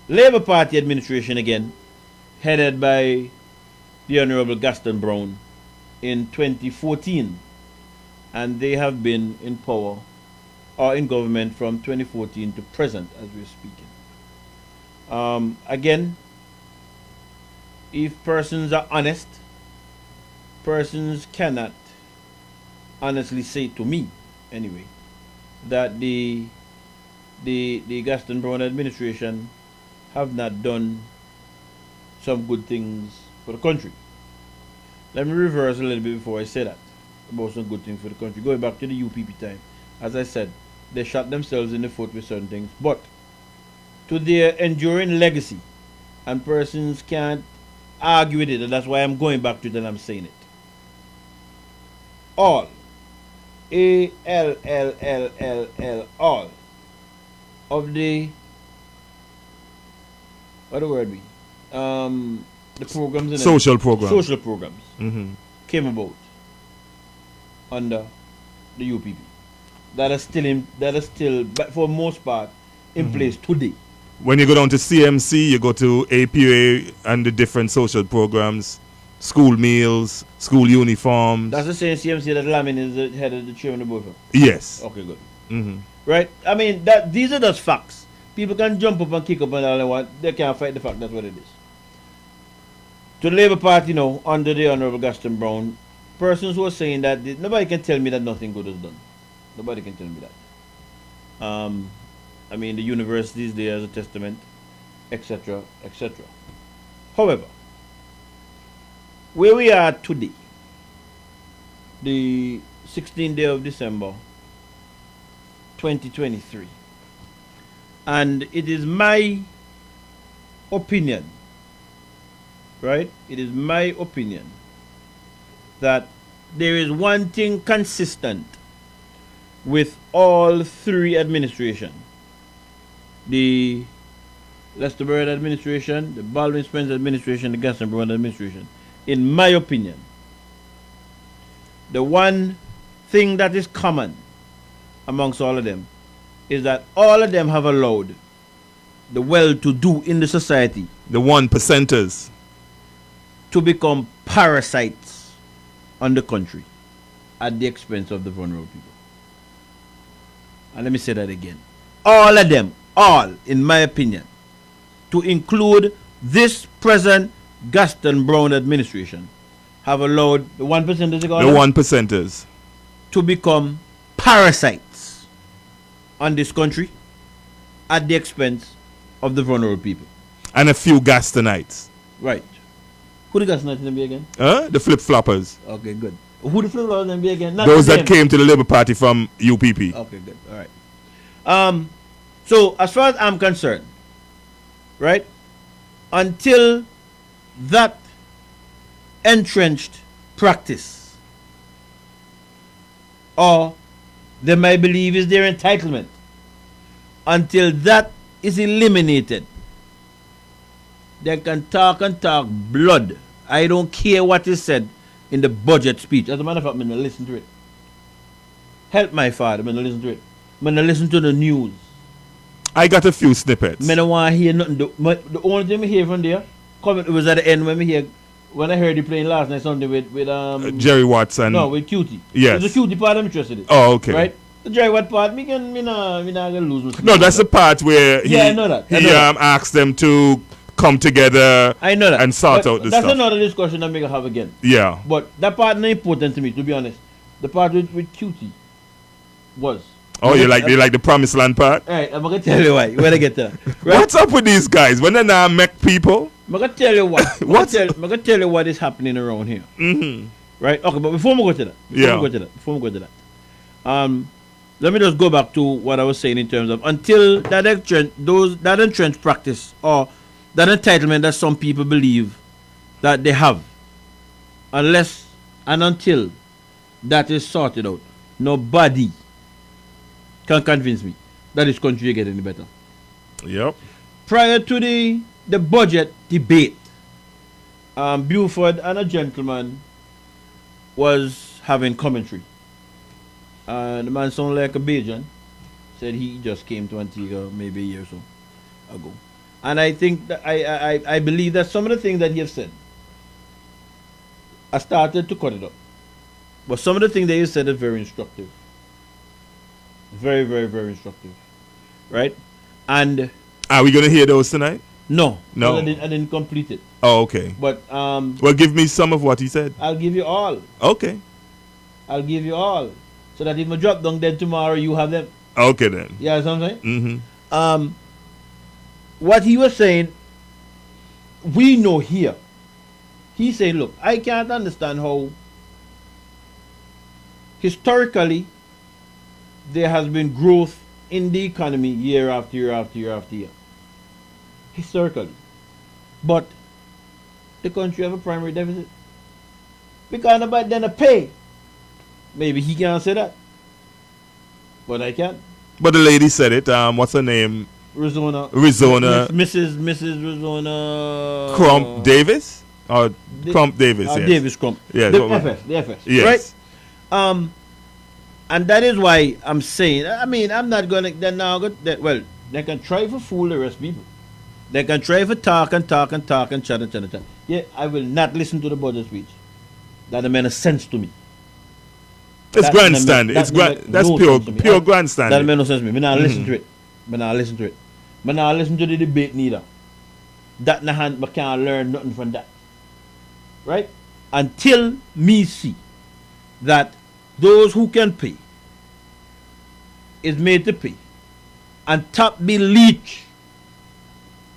Labour Party administration again, headed by the Honourable Gaston Brown in 2014. And they have been in power or in government from 2014 to present as we're speaking. Again, if persons are honest, persons cannot honestly say to me, anyway, that the Gaston Brown administration have not done some good things for the country. Let me reverse a little bit before I say that about some good things for the country. Going back to the UPP time, as I said, they shot themselves in the foot with certain things, but to their enduring legacy, and persons can't argue with it, and that's why I'm going back to it and I'm saying it. All, ALLLLL, all of the, what the word be? The programs in social programs came about under the UPP that are still but for most part in place today. When you go down to CMC, you go to APA and the different social programs, school meals, school uniforms. That's the same CMC that Lamin is the head of the chairman of the board. Yes. Okay, good. Mm-hmm. Right? I mean, these are just facts. People can jump up and kick up and all they want. They can't fight the fact that's what it is. To the Labour Party now, under the Honourable Gaston Brown, persons who are saying that nobody can tell me that nothing good is done. Nobody can tell me that. I mean, the universities there as a testament, etc., etc. However, where we are today, the 16th day of December, 2023, and it is my opinion, right? It is my opinion that there is one thing consistent with all three administrations. The Lester Bird administration, the Baldwin Spence administration, the Gaston Brown administration. In my opinion, the one thing that is common amongst all of them is that all of them have allowed the well-to-do in the society, the 1%ers, to become parasites on the country at the expense of the vulnerable people. And let me say that again. All of them, all, in my opinion, to include this present Gaston Brown administration, have allowed the 1%ers, the 1%ers, to become parasites on this country at the expense of the vulnerable people. And a few Gastonites. Right. Who the Gastonites then be again? The flip-floppers. Okay, good. Who the flip-floppers then be again? Not those the that came to the Labour Party from UPP. Okay, good. All right. So, as far as I'm concerned, right, until that entrenched practice, or they might believe is their entitlement, until that is eliminated, they can talk and talk blood. I don't care what is said in the budget speech. As a matter of fact, I'm going to listen to it. Help my father, I'm going to listen to it. I'm going to listen to the news. I got a few snippets. I don't want to hear nothing. The only thing I hear from there, it was at the end when I heard you playing last night something with Jerry Watson. No, with Cutie. Yes. It's the Cutie part I'm interested in. Oh, okay. Right? The Jerry Watt part, me not gonna lose. No, that's the part where he I know that. asked them to come together. I know that. And sort but out this that's stuff. Another discussion I'm gonna have again. Yeah. But that part not important to me, to be honest. The part with Cutie was. Oh, you like the Promised Land part? Alright, I'm gonna tell you why. When I get there. Right? What's up with these guys? When they not make people? I'm gonna tell you what. I'm gonna tell you what is happening around here. Mm-hmm. Right? Okay, but before we go to that, let me just go back to what I was saying in terms of until that entrenched practice or that entitlement that some people believe that they have, unless and until that is sorted out, nobody can convince me that this country will get any better. Yep. Prior to the budget debate, Buford and a gentleman was having commentary. The man sounded like a Bajan. Said he just came to Antigua maybe a year or so ago. And I think that I believe that some of the things that he has said, I started to cut it up. But some of the things that he said are very instructive. Very, very, very instructive. Right? And are we going to hear those tonight? No. No. I didn't complete it. Oh, okay. But well, give me some of what he said. I'll give you all. Okay. I'll give you all. So that if I drop down then tomorrow, you have them. Okay then. Yeah, what I'm saying? Mm-hmm. What he was saying, we know here. He said, look, I can't understand how historically there has been growth in the economy year after year after year after year. Historically. But the country have a primary deficit. Because nobody then pay. Maybe he can't say that. But I can. But the lady said it. What's her name? Rizona. Mrs. Rizona. Crump Davis? Or Crump Davis, yes. Davis Crump. Yeah, the FS. Yes. Right? And that is why I'm saying, I mean, I'm not going to, well, They can try to fool the rest of people. They can try to talk and chat and chat. Yeah, I will not listen to the budget speech. That don't make no sense to me. It's grandstanding. That's pure grandstanding. That make no sense to me. Me not listen to it. Me not listen to the debate neither. That na hand, me can't learn nothing from that. Right? Until me see that those who can pay is made to pay and top be leech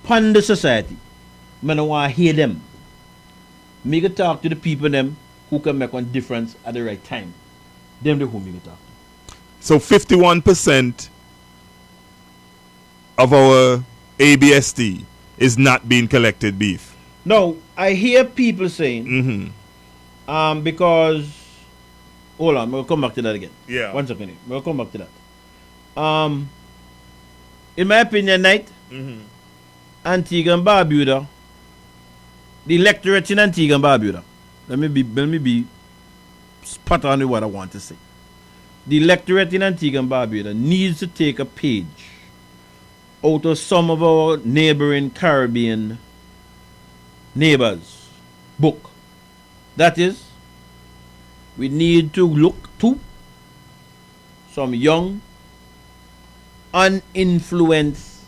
upon the society, me no want to hear them. Me can talk to the people them who can make one difference at the right time. Them the who me can talk to. So 51% of our ABST is not being collected beef. No, I hear people saying, because, hold on, we'll come back to that again. Yeah. 1 second, we'll come back to that. In my opinion, Antigua and Barbuda, the electorate in Antigua and Barbuda, let me be spot on with what I want to say. The electorate in Antigua and Barbuda needs to take a page out of some of our neighboring Caribbean neighbors' book. That is, we need to look to some young, uninfluenced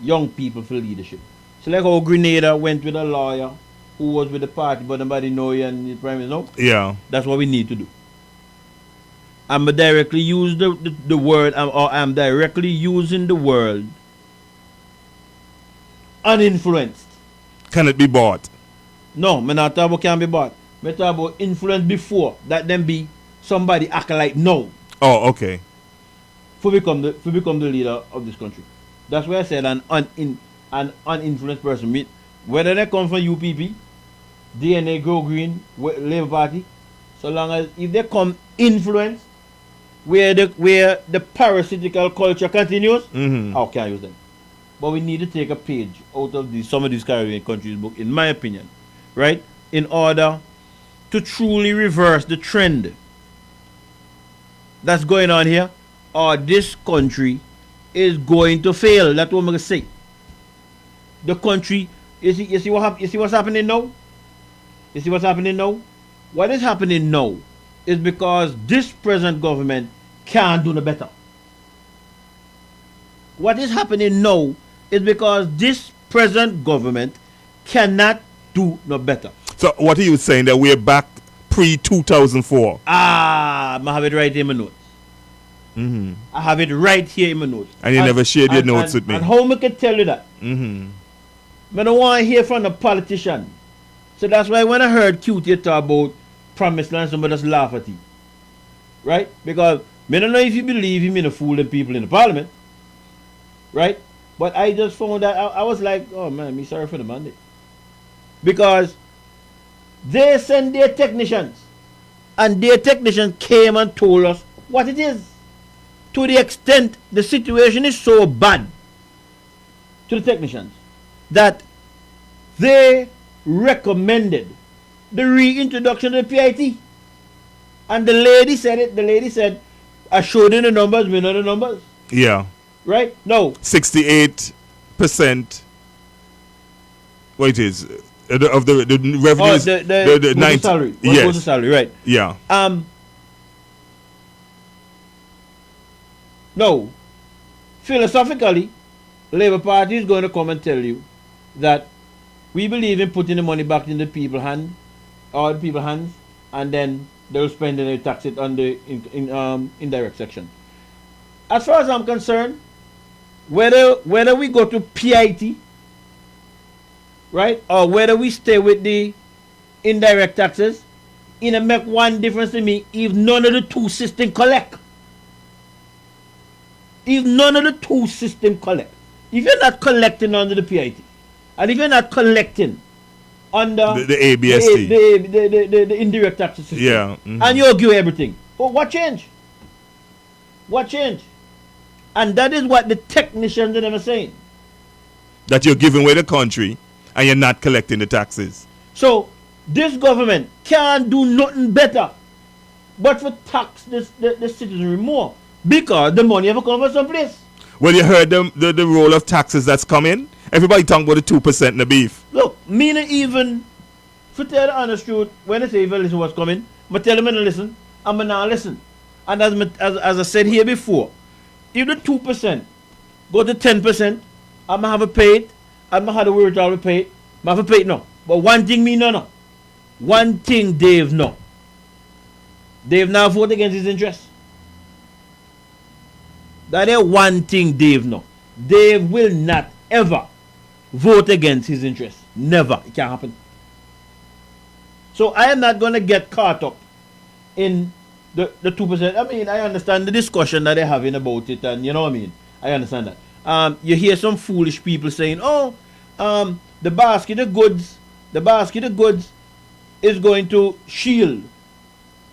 young people for leadership. So like how Grenada went with a lawyer who was with the party but nobody know you and the prime minister. No? Yeah. That's what we need to do. I'm directly use the word, or I'm directly using the word uninfluenced. Can it be bought? No, me not talk about can be bought. Me talk about influence before that then be somebody act like no. Oh, okay. For become the leader of this country. That's why I said an uninfluenced person. Whether they come from UPP, DNA, Go Green, Labour Party, so long as if they come influenced, where the parasitical culture continues, how can I use them? But we need to take a page out of some of these Caribbean countries' book, in my opinion, right? In order to truly reverse the trend that's going on here, or this country is going to fail. That's what I'm going to say. The country, you see what's happening now? You see what's happening now? What is happening now is because this present government can't do no better. What is happening now is because this present government cannot do no better. So what are you saying, that we're back pre-2004? I have it right in my notes. I have it right here in my notes. And you never shared your notes with me. And how I can tell you that? I don't want to hear from the politician. So that's why when I heard QT talk about promised land, somebody just laugh at you. Right? Because I don't know if you believe him in a fool the people in the parliament. Right? But I just found that I was like, oh man, me sorry for the mandate. Because they send their technicians. And their technicians came and told us what it is. To the extent the situation is so bad to the technicians that they recommended the reintroduction of the PIT. And the lady said it. The lady said, I showed you the numbers, we know the numbers. Yeah. Right? No. 68%. What it is? Of the revenues. The 90, salary. Yes. The salary, right. Yeah. No. Philosophically, Labour Party is going to come and tell you that we believe in putting the money back in the people's hands, and then they'll spend and they'll tax it on the indirect section. As far as I'm concerned, whether we go to PIT, right, or whether we stay with the indirect taxes, it make one difference to me if none of the two systems collect. If none of the two systems collect. If you're not collecting under the PIT, and if you're not collecting under the ABST, the indirect taxes system, yeah, and you give everything, what change? What change? And that is what the technicians are never saying. That you're giving away the country and you're not collecting the taxes. So this government can't do nothing better but for tax the citizenry more, because the money ever come from someplace. Well, you heard the roll of taxes that's coming. Everybody talking about the 2% in the beef. Look, me not even, for tell the honest truth, when I say if I listen what's coming, I tell them to listen, I'm going to listen. And as I said here before, if the 2% go to 10%, I'm going to have to pay it. I'm going to have to worry to pay it. I'm going to have to pay it now. But one thing me no. One thing Dave no. Dave now vote against his interests. That is one thing Dave no. Dave will not ever vote against his interests. Never. It can't happen. So I am not going to get caught up in the 2%. I mean, I understand the discussion that they're having about it, and you know what I mean. I understand that. You hear some foolish people saying, the basket of goods is going to shield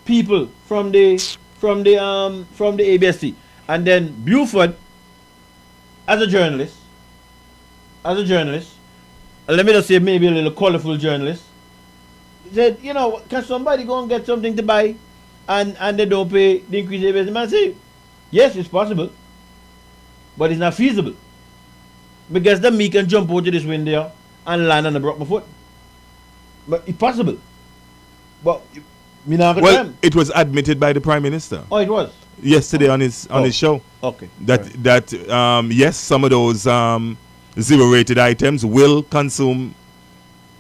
people from the ABSC. And then Buford, as a journalist, let me just say maybe a little colorful journalist, said, can somebody go and get something to buy and they don't pay the increase in ABSC? Man say, yes, it's possible, but it's not feasible. Because then me can jump out of this window and land on the broken foot. But it's possible. But me not well, it was admitted by the Prime Minister. Oh, it was? Yesterday on his show. Okay. That yes, some of those zero rated items will track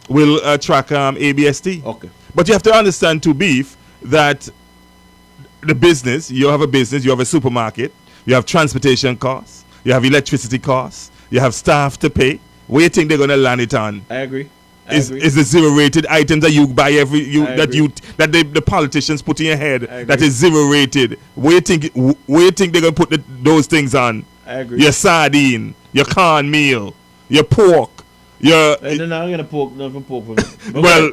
ABST. Okay. But you have to understand to beef that the business, you have a supermarket, you have transportation costs, you have electricity costs, you have staff to pay. Where do you think they're gonna land it on? I agree. Is the zero rated items that you buy that the politicians put in your head that is zero rated? Where do you think they're gonna put those things on? I agree. Your sardine, your cornmeal, your pork, your. They're not gonna pork nothing pork for me. well,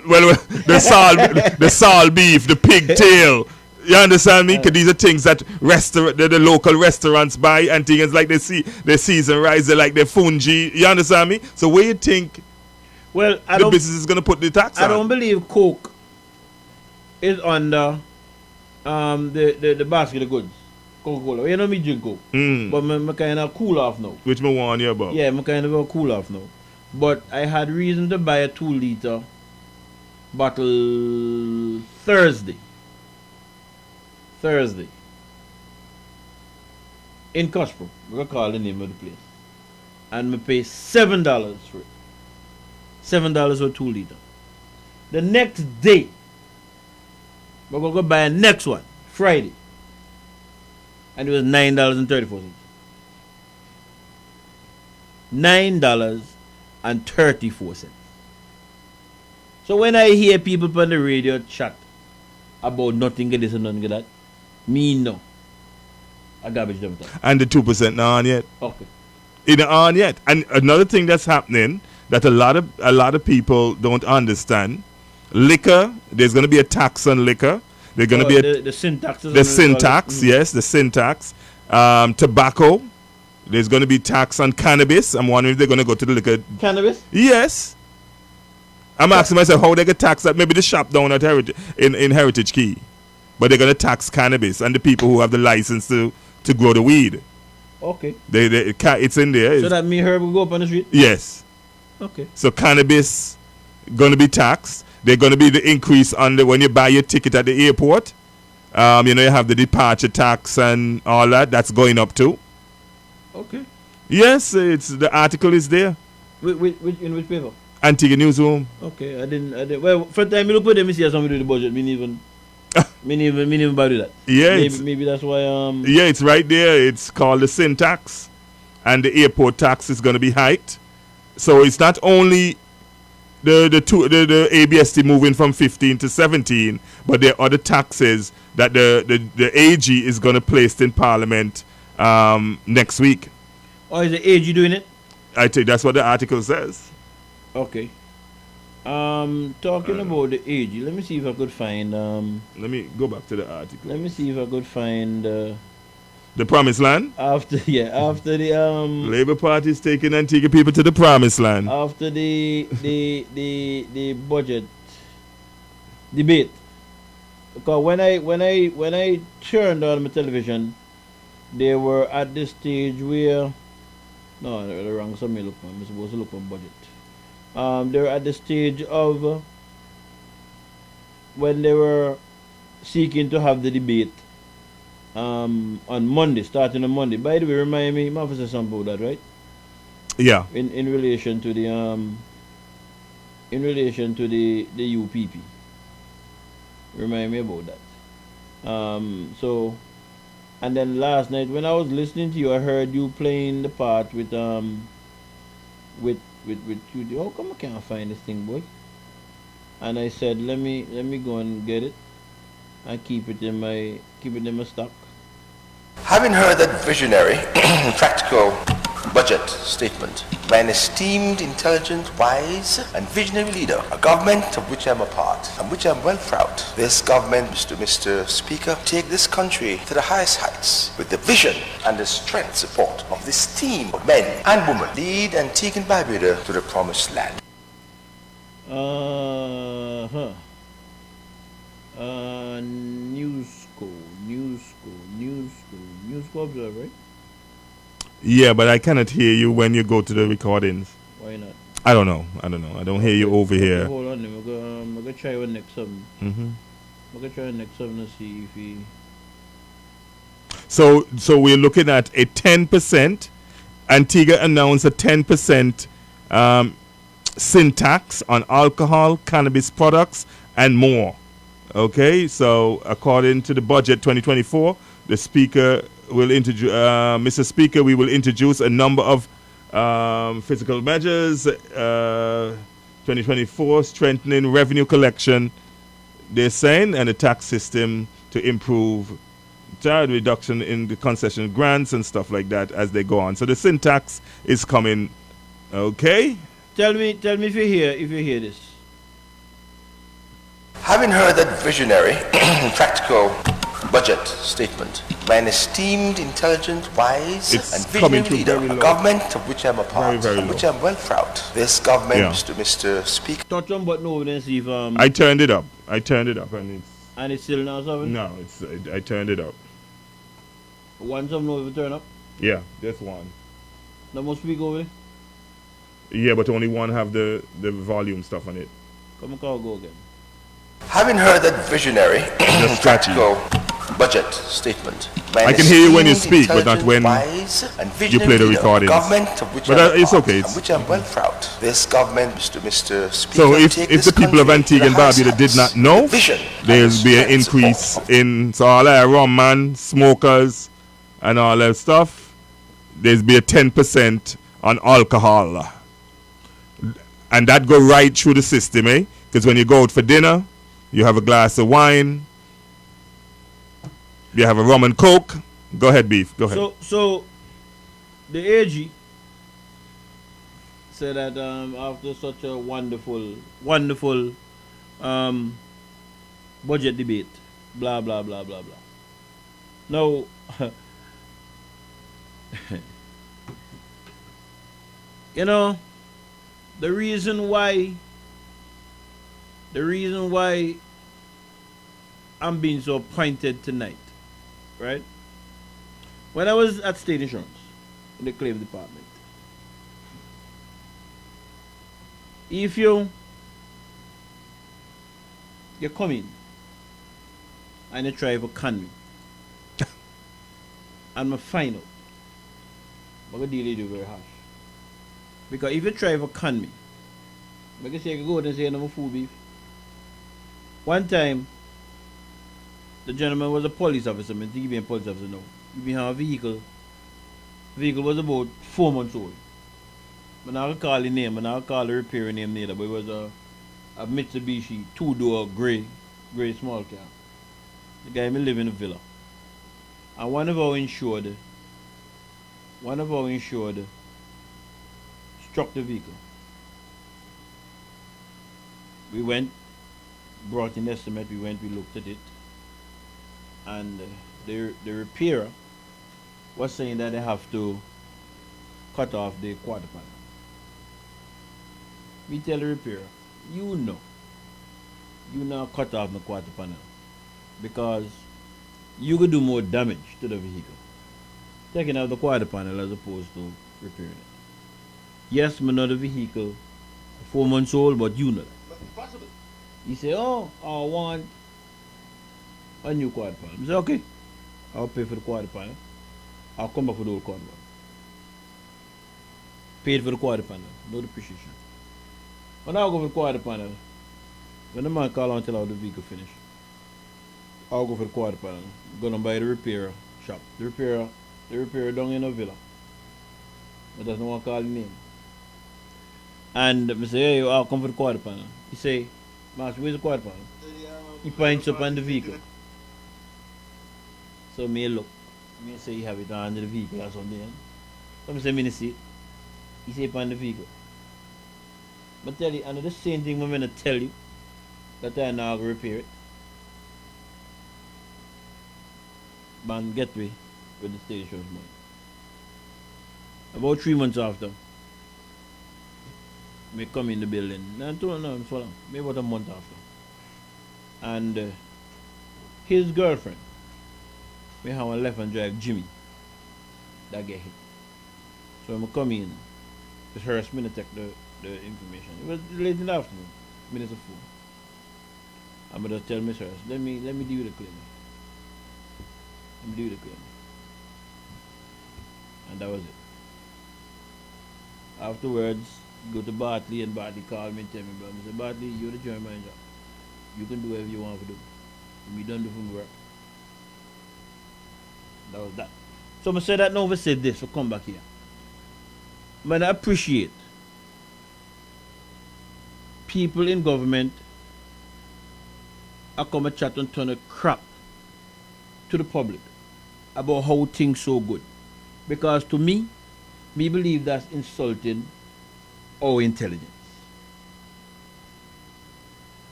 the salt beef, the pigtail. You understand me? Because these are things that the local restaurants buy and things like they season rice, they like their fungi. You understand me? So where you think? Well, the business is going to put the tax on? I don't believe Coke is under the basket of goods. Coca-Cola. You know me drink Coke. But I'm kind of cool off now. Which me warn you about? Yeah, I'm kind of cool off now. But I had reason to buy a 2-liter bottle Thursday. In Cuspro. We're going to call the name of the place. And I pay $7 for it. $7 for 2 liter. The next day, we're going to go buy a next one, Friday. And it was $9.34. $9.34. So when I hear people on the radio chat about nothing of this and nothing of that, me no. I garbage them down. And the 2% not on yet? Okay. It not on yet. And another thing that's happening that a lot of people don't understand, liquor, there's going to be a tax on liquor. There's going to be the sin tax. The sin tax, yes, the sin tax. Tobacco, there's going to be tax on cannabis. I'm wondering if they're going to go to the liquor. Cannabis? Yes. I'm asking myself how they get taxed at maybe the shop down at in Heritage Key. But they're going to tax cannabis and the people who have the license to grow the weed. Okay. It's in there. So that me Herb will go up on the street? Yes. Okay. So cannabis going to be taxed. They're going to be the increase on when you buy your ticket at the airport. You have the departure tax and all that. That's going up too. Okay. Yes, the article is there. In which paper? Antigua Newsroom. Okay, I didn't. Well, first time I look at them, I see somebody do the budget. Me even buy that. Yeah. Maybe that's why. Yeah, it's right there. It's called the sin tax, and the airport tax is going to be hiked. So it's not only the ABST moving from 15 to 17, but there are other taxes that the AG is going to place in Parliament next week. Oh, is the AG doing it? I think that's what the article says. Okay. Talking about the AG, let me see if I could find. Let me go back to the article. Let me see if I could find. The Promised Land? After the Labour Party is taking Antigua people to the Promised Land. After the budget debate. Because when I turned on my television, they were at this stage where No, they're wrong. Some look man. I'm supposed to look on budget. They were at the stage of when they were seeking to have the debate on Monday, starting on Monday. By the way, remind me, I say something about that, right? Yeah. In relation to the the UPP. Remind me about that. So, and then last night when I was listening to you, I heard you playing the part with you. How come I can't find this thing, boy? And I said, let me go and get it and keep it in my stock. Having heard that visionary, practical budget statement by an esteemed, intelligent, wise, and visionary leader, a government of which I am a part, and which I am well proud. This government, Mr. Speaker, take this country to the highest heights with the vision and the strength support of this team of men and women, lead Antigua and Barbuda to the promised land. News Observer, right? Yeah, but I cannot hear you when you go to the recordings. Why not? I don't know. I don't hear you over here. Hold on, I'm gonna try one next something. I'm gonna try next something to see if he. So we're looking at a 10%. Antigua announced a 10% sin tax on alcohol, cannabis products, and more. Okay, so according to the budget 2024, the Speaker will introduce, Mr. Speaker, we will introduce a number of physical measures. 2024, strengthening revenue collection, they're saying, and the tax system to improve child reduction in the concession grants and stuff like that as they go on. So the sin tax is coming. Okay. Tell me if you hear this. Having heard that visionary, practical budget statement by an esteemed, intelligent, wise, and visionary leader, a government of which I am a part, and which I am well proud. This government, Mr. Speaker. Touch on button over there and see if I turned it up, and it's still not something. No, I turned it up. One something over turn up. Yeah, this one. That must speak over there. Yeah, but only one have the volume stuff on it. Come on, go again. Having heard that visionary, practical budget statement. I can hear you when you speak, but not when you play the recordings. But it's okay. Which I'm well proud. This government, Mr. Speaker. So if the people of Antigua and Barbuda did not know, there'll be an increase in so all that rum man, smokers, and all that stuff. There's be a 10% on alcohol, and that go right through the system, eh? Because when you go out for dinner, you have a glass of wine. You have a rum and coke. Go ahead, Beef. Go ahead. So the AG said that after such a wonderful budget debate, blah blah blah blah blah. Now, you know, the reason why I'm being so pointed tonight, right? When I was at State Insurance in the claim department, if you come in and you try to con me, and my final, I'm going to deal with you very harsh. Because if you try to con me, I can say I can go out and say I'm a fool beef. One time, the gentleman was a police officer. I think he be a police officer now. He have a vehicle. The vehicle was about 4 months old. I'm not going to call the name. I'm not going to call the repair name neither. But it was a Mitsubishi 2-door gray small car. The guy may live in a villa. And one of our insured struck the vehicle. We went, brought in estimate, we looked at it, and the repairer was saying that they have to cut off the quarter panel. We tell the repairer, you now cut off the quarter panel because you could do more damage to the vehicle taking out the quarter panel as opposed to repairing it. Yes, I'm not a vehicle, 4 months old, but you know that. He say, oh, I want a new quad panel. I say, okay, I'll pay for the quad panel. I'll come back for the old quad panel. Paid for the quad panel, no depreciation. When I'll go for the quad panel, when the man call on until the vehicle finish, I'll go for the quad panel. Go and buy the repair shop. The repairer down in a villa. But doesn't want to call the name. And I say, hey, I'll come for the quad panel. He say, Master, where's the quad panel? He points up on the vehicle. So me look. Me say you have it under the vehicle or something. So I say, me see it. He say upon the vehicle. But tell you, and the same thing I'm going to tell you, that I now go repair it. Man get me with the station's money. About 3 months after, me come in the building. No, so long. Maybe about a month after. And his girlfriend, me have a left and drive Jimmy, that get hit. So I come in, it's her me to take the information. It was late in the afternoon, minutes of 4. I'm gonna tell Miss Harris, let me do the claim. Let me do the claim. And that was it. Afterwards, go to Bartley and Bartley called me and tell me, but I said, Bartley, you're the general manager. You can do whatever you want to do. We done do from work. That was that. So I said that Nova said this, so come back here. Man, I appreciate people in government I come and chat and turn a crap to the public about how things so good. Because to me believe that's insulting our intelligence.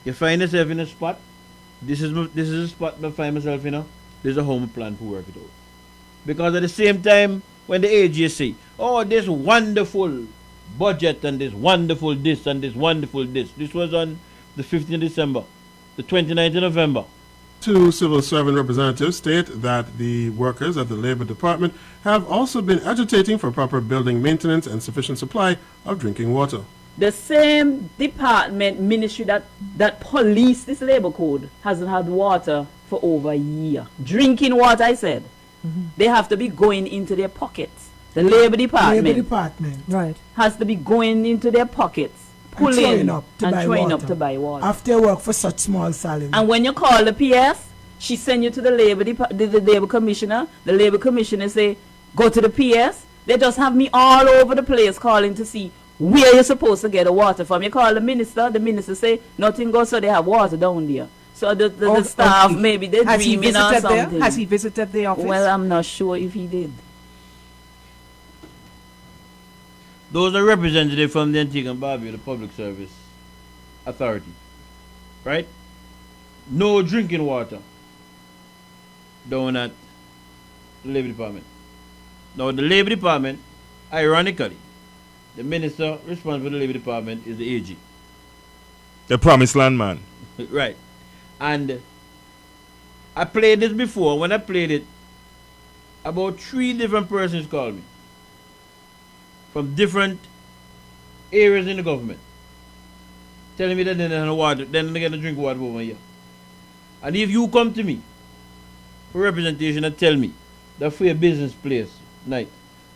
You find yourself in a spot, this is a spot I find myself in, there's a home plan to work it out. Because at the same time, when the AG say, oh, this wonderful budget and this wonderful this and this wonderful this. This was on the 15th of December, the 29th of November. Two civil servant representatives state that the workers at the Labor Department have also been agitating for proper building maintenance and sufficient supply of drinking water. The same department, ministry that police this labor code hasn't had water for over a year. Drinking water, I said. Mm-hmm. They have to be going into their pockets. The Labor Department right, has to be going into their pockets, pulling up to buy water. After work for such small salary. And when you call the PS, she send you to the Labor Commissioner. The Labor Commissioner say, go to the PS. They just have me all over the place calling to see where you're supposed to get the water from. You call the minister say, nothing goes, so they have water down there. So the staff, maybe they're dreaming or something. There? Has he visited the office? Well, I'm not sure if he did. Those are representatives from the Antigua and Barbuda Public Service Authority, right? No drinking water down at the Labor Department. Now, the Labor Department, ironically, the minister responsible for the Labor Department is the AG. The promised land man. Right. And I played this before. When I played it, about 3 different persons called me from different areas in the government, telling me that they don't have water, then they get to drink water over here. And if you come to me for representation and tell me that for your business place, night,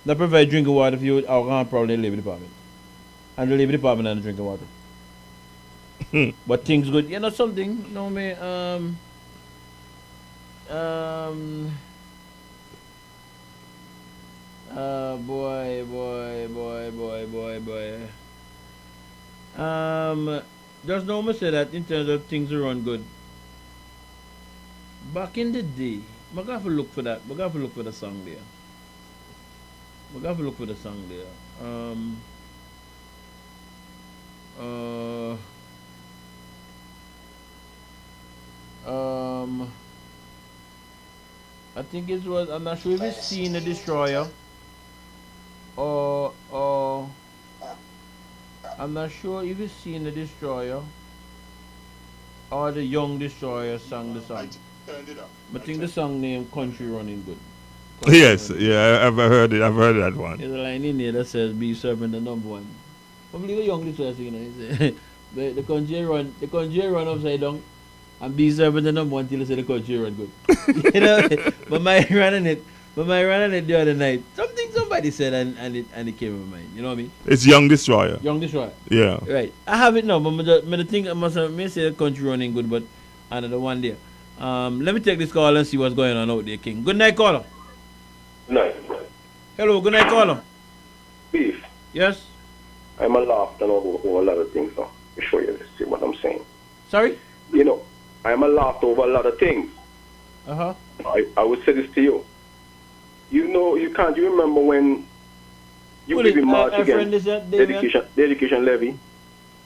that provide drinking water for you, I'll have problem in the Labor Department. And the Labor Department and the drinking water. But things good. You know something? You know me, boy. Just know me say that in terms of things to run good. Back in the day, I got to look for that. I got to look for the song there. I think it was, I'm not sure if it's Seen the Destroyer or I'm not sure if it's Seen the Destroyer or the Young Destroyer sang the song. I think the song named Country Running Good. Yes, yeah, I've heard it. I've heard that one. There's a line in here that says "Be servant the number one." Probably the youngest person, you know. He say, the country run upside down, and be servant the number one till they say the country run good. You know, but my running it the other night. Somebody said and it came in my mind. You know what I mean? It's Young Destroyer. Young Destroyer. Yeah. Right. I have it now, but the thing I must say the country running good, but another one there. Let me take this call and see what's going on out there, King. Good night, caller. Night. Hello, good night, caller. Beef. Yes. I'm a laughed over a lot of things now. To show you see what I'm saying. Sorry? You know, I'm a laughed over a lot of things. Uh-huh. I would say this to you. You know, you remember when you even march against the education levy?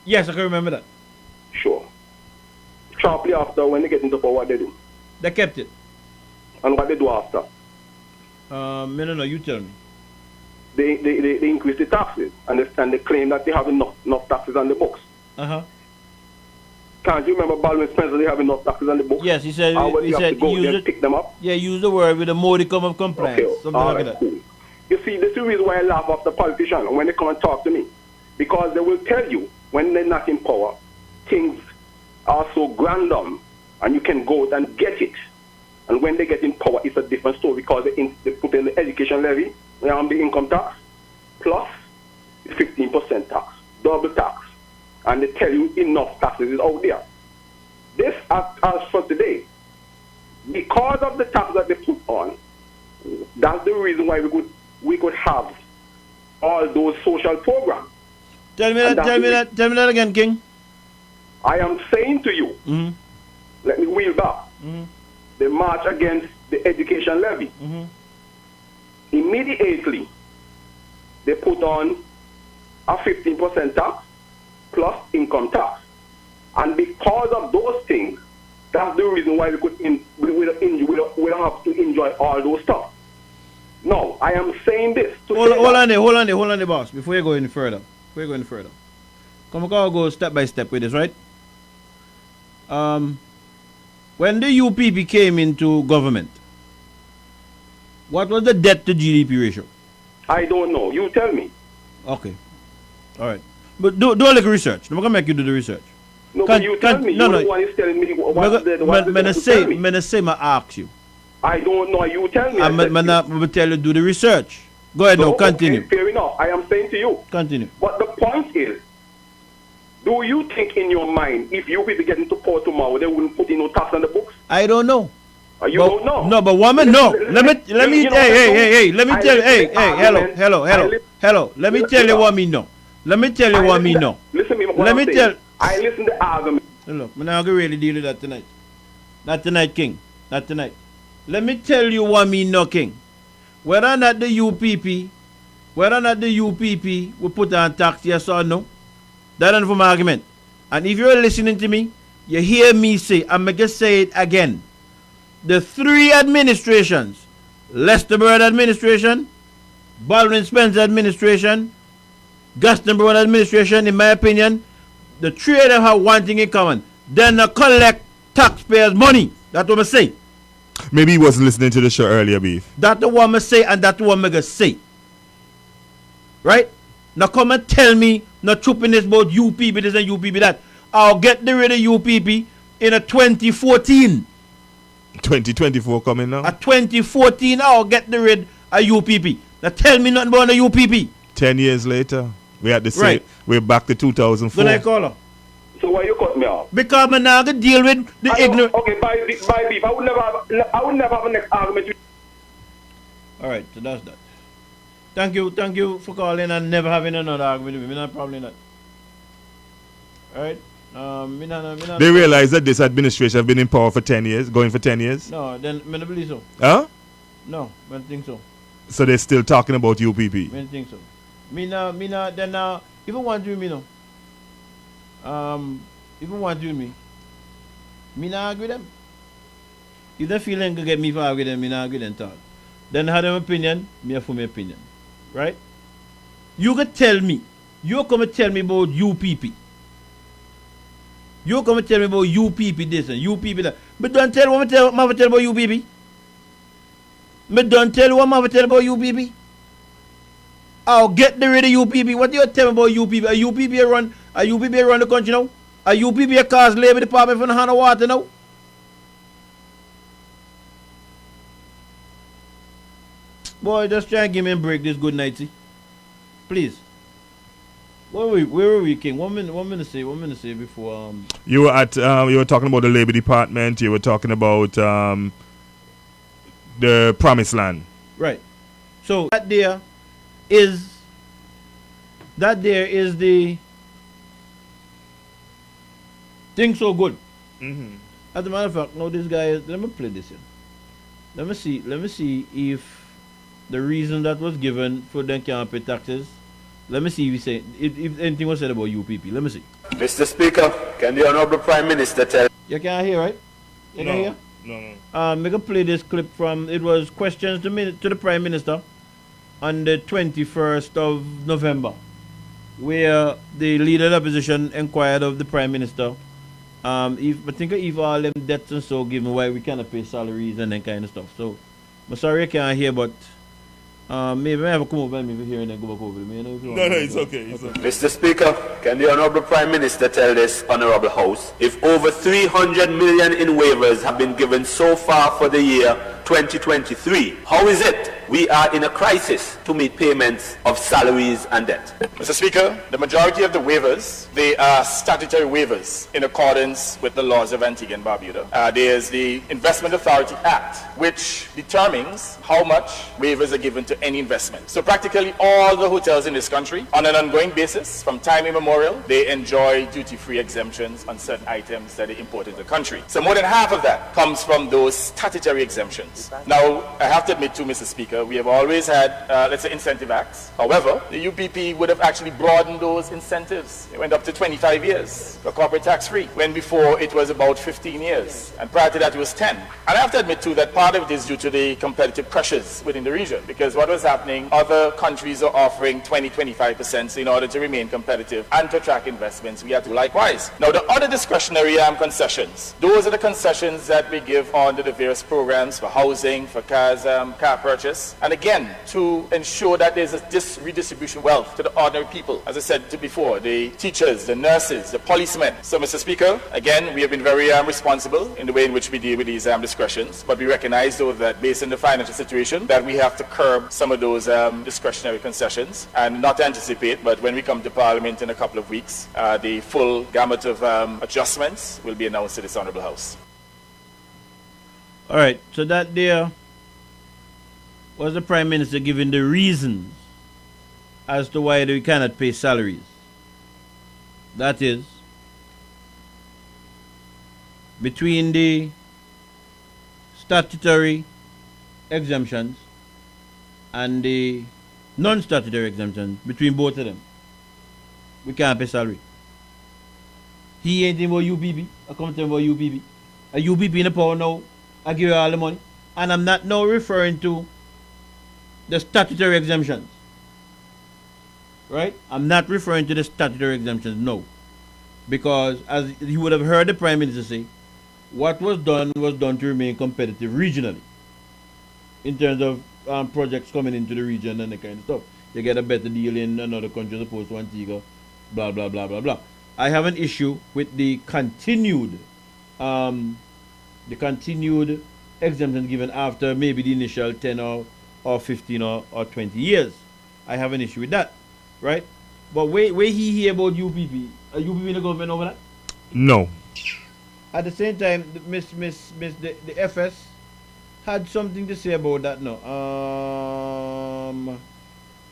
Yes, I can remember that. Sure. Sharply after, when they get into power, what they do? They kept it. And what they do after? No, you tell me. They increase the taxes, and they claim that they have enough taxes on the books. Uh-huh. Can't you remember Baldwin Spencer, they have enough taxes on the books? Yes, he said, pick them up? Yeah, use the word with a modicum of compliance. Okay, something like that. Cool. You see, this is the reason why I laugh after politicians when they come and talk to me. Because they will tell you, when they're not in power, things are so grand and you can go out and get it. And when they get in power, it's a different story because they put in the education levy, the income tax, plus 15% tax, double tax. And they tell you enough taxes is out there. This, as for today, because of the tax that they put on, that's the reason why we could have all those social programs. Tell me that again, King. I am saying to you, let me wheel back. They march against the education levy. Immediately, they put on a 15% tax plus income tax. And because of those things, that's the reason why we don't have to enjoy all those stuff. No, I am saying this. Hold on there, boss. Before you go any further. Come on, go step by step with this, right? When the UPP came into government, what was the debt to GDP ratio? I don't know. You tell me. Okay. All right. But do a little research. I'm going to make you do the research. No, but you tell me. You're the one is telling me what's I ask you. I don't know. You tell me. I'm going to tell you do the research. Go ahead now. Continue. Okay, fair enough. I am saying to you. Continue. But the point is, do you think in your mind, if you people get into power tomorrow, they wouldn't put in no tax on the books? I don't know. You don't know? No, but woman, no. Let me tell you, hello. Let me tell you what me know. Let me tell you what me know. Listen to me. I listen to the argument. Look, I'm not going to really deal with that tonight. Not tonight, King. Not tonight. Let me tell you what me know, King. Whether or not the UPP will put on tax, yes or no, that's not from argument. And if you're listening to me, you hear me say, I'm going to say it again. The three administrations, Lester Bird administration, Baldwin Spencer administration, Gaston Brown administration, in my opinion, the three of them have one thing in common. They not collect taxpayers' money. That's what I say. Maybe he wasn't listening to the show earlier, Beef. That's what I say, and that's what I'm going to say. Right? Now come and tell me, not trooping this about UPP this and UPP that. I'll get rid of UPP in a 2014. 2024 coming now? A 2014, I'll get rid of UPP. Now tell me nothing about the UPP. 10 years later, we're at the same. Right. We're back to 2004. Good night, caller. So why you cut me off? Because I'm not going to deal with the ignorant. Okay, by beef. I would never have a next argument with you. All right, so that's that. Thank you for calling and never having another argument with me. Not probably not. All right. They realize that this administration have been in power for 10 years, going for 10 years? No, then I don't believe so. Huh? No, I don't think so. So they're still talking about UPP? I don't think so. Then even want to me no. Even want to me. Me not argue with them. If they feel like get me for argue with them, me not argue with them talk. Then have them opinion, me have for my opinion. Right? You can tell me. You come and tell me about UPP. You come and tell me about UPP this and UPP that. But don't tell what I tell about UPP. Me don't tell you what I'm going to tell about UPP. I'll get rid of UPP. What do you tell me about UPP? Are UPP run the country now? Are UPP cause Labour Department from the hand of water now? Boy, just try and give me a break this good night, see? Please. Where were we, King? One minute say before you were at you were talking about the Labour Department, you were talking about the Promised Land. Right. So that there is the thing so good. Mm-hmm. As a matter of fact, now this guy is, let me play this in. Let me see if the reason that was given for them can't pay taxes. Let me see if anything was said about UPP. Let me see. Mr. Speaker, can the Honorable Prime Minister tell... You can't hear, right? You can hear? No. I'm going to play this clip from, it was questions to the Prime Minister on the 21st of November, where the leader of the opposition inquired of the Prime Minister, if all them debts and so, given why we cannot pay salaries and that kind of stuff. So, I'm sorry I can't hear, but maybe I have to come over and maybe hear and then go back over. No, it's okay. Mr. Speaker, can the Honorable Prime Minister tell this Honorable House if over 300 million in waivers have been given so far for the year 2023, how is it we are in a crisis to meet payments of salaries and debt? Mr. Speaker, the majority of the waivers, they are statutory waivers in accordance with the laws of Antigua and Barbuda. There's the Investment Authority Act, which determines how much waivers are given to any investment. So practically all the hotels in this country, on an ongoing basis, from time immemorial, they enjoy duty-free exemptions on certain items that they import into the country. So more than half of that comes from those statutory exemptions. Now, I have to admit too, Mr. Speaker, we have always had, let's say, incentive acts. However, the UPP would have actually broadened those incentives. It went up to 25 years for corporate tax-free, when before it was about 15 years. And prior to that, it was 10. And I have to admit, too, that part of it is due to the competitive pressures within the region. Because what was happening, other countries are offering 20-25% in order to remain competitive and to attract investments. We have to do likewise. Now, the other discretionary concessions, those are the concessions that we give under the various programs for housing, for cars, car purchase. And again, to ensure that there's a redistribution of wealth to the ordinary people. As I said before, the teachers, the nurses, the policemen. So, Mr. Speaker, again, we have been very responsible in the way in which we deal with these discretions. But we recognize, though, that based on the financial situation, that we have to curb some of those discretionary concessions and not anticipate, but when we come to Parliament in a couple of weeks, the full gamut of adjustments will be announced to this Honourable House. All right, so that there was the Prime Minister giving the reasons as to why we cannot pay salaries. That is, between the statutory exemptions and the non-statutory exemptions, between both of them, we can't pay salary. He ain't about UPP. I come to him about UPP. A UPP in the power now, I give you all the money. And I'm not now referring to the statutory exemptions. Right? I'm not referring to the statutory exemptions, no. Because as you would have heard the Prime Minister say, what was done to remain competitive regionally in terms of projects coming into the region and that kind of stuff. You get a better deal in another country as opposed to Antigua, blah, blah, blah, blah, blah. I have an issue with the continued exemptions given after maybe the initial 10 or 15 or 20 years. I have an issue with that, right? But where he hear about UPP? Are UPP in the government over that? No. At the same time, the FS had something to say about that. No.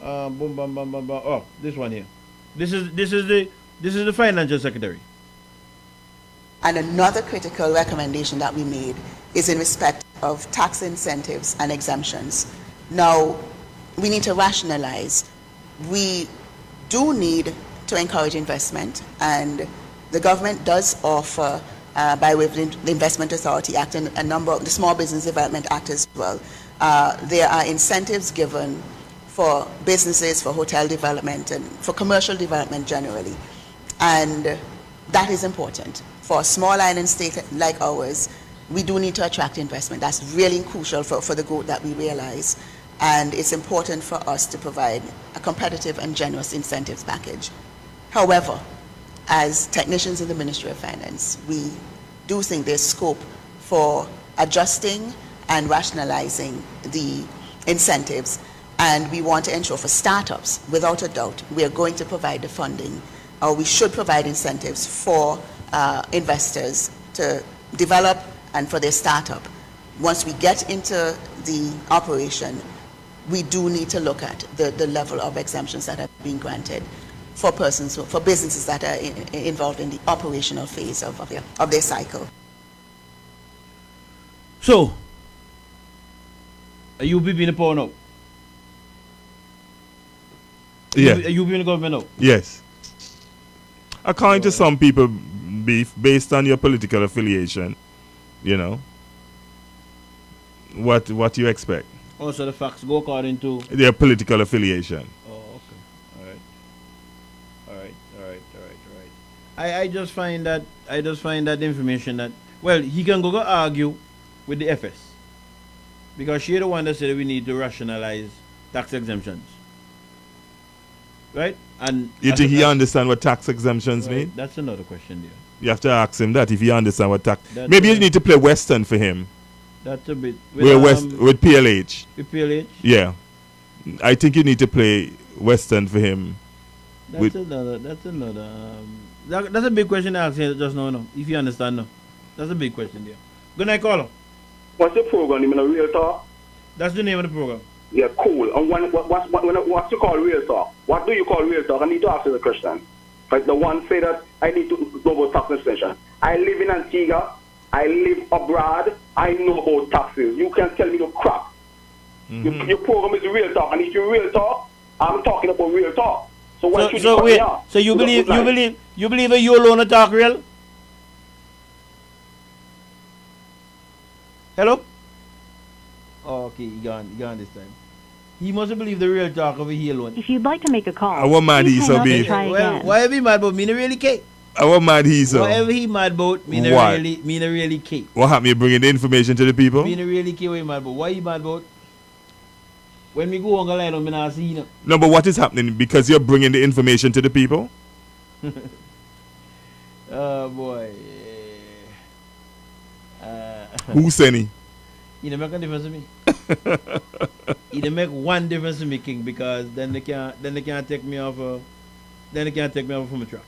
Oh, this one here. This is the financial secretary. And another critical recommendation that we made is in respect of tax incentives and exemptions. Now, we need to rationalize. We do need to encourage investment, and the government does offer, by way of the Investment Authority Act and a number of the Small Business Development Act as well, there are incentives given for businesses, for hotel development, and for commercial development generally. And that is important. For a small island state like ours, we do need to attract investment. That's really crucial for the growth that we realize. And it's important for us to provide a competitive and generous incentives package. However, as technicians in the Ministry of Finance, we do think there's scope for adjusting and rationalizing the incentives. And we want to ensure for startups, without a doubt, we are going to provide the funding, or we should provide incentives for investors to develop and for their startup. Once we get into the operation, we do need to look at the level of exemptions that are being granted for businesses that are involved in the operational phase of their cycle. So, are you being the power now? Yeah. Are you being the government now? Yes. According to some people, Beef, based on your political affiliation, you know, what you expect? Oh, so the facts go according to their political affiliation. Oh, okay. All right. I just find that information that, well, he can go argue with the FS because she's the one that said we need to rationalize tax exemptions, right? And you think he understand what tax exemptions mean? That's another question there. You have to ask him that if he understand what tax. That's Maybe you need to play Western for him. That's a bit with PLH. With PLH? Yeah, I think you need to play Western for him. That's a big question to ask you just now. No, if you understand, no, that's a big question there. Good night, caller. What's the program? You mean a Real Talk? That's the name of the program. Yeah, cool. And what's you call Real Talk? What do you call Real Talk? I need to ask you the question. Like the one say that I need to know about tax extension. I live in Antigua. I live abroad. I know about taxes. You can tell me the crap. Mm-hmm. Your program is Real Talk, and if you Real Talk, I'm talking about Real Talk. So what should so wait. So you believe a you alone talk real? Hello? Oh, okay, he gone this time. He must believe the Real Talk over here alone. If you'd like to make a call, what mad he so be? Well, why be mad about me? No really care. What mad he so? Whatever he mad about, me no really care. What happened? You bringing the information to the people? Me no really care what he mad about. Why he mad about? When we go on the line, I'm not seeing him. No, but what is happening? Because you're bringing the information to the people? Oh boy. Who's any? You don't make a difference to me. You don't make one difference to me, King, because then they can't take me off from a track.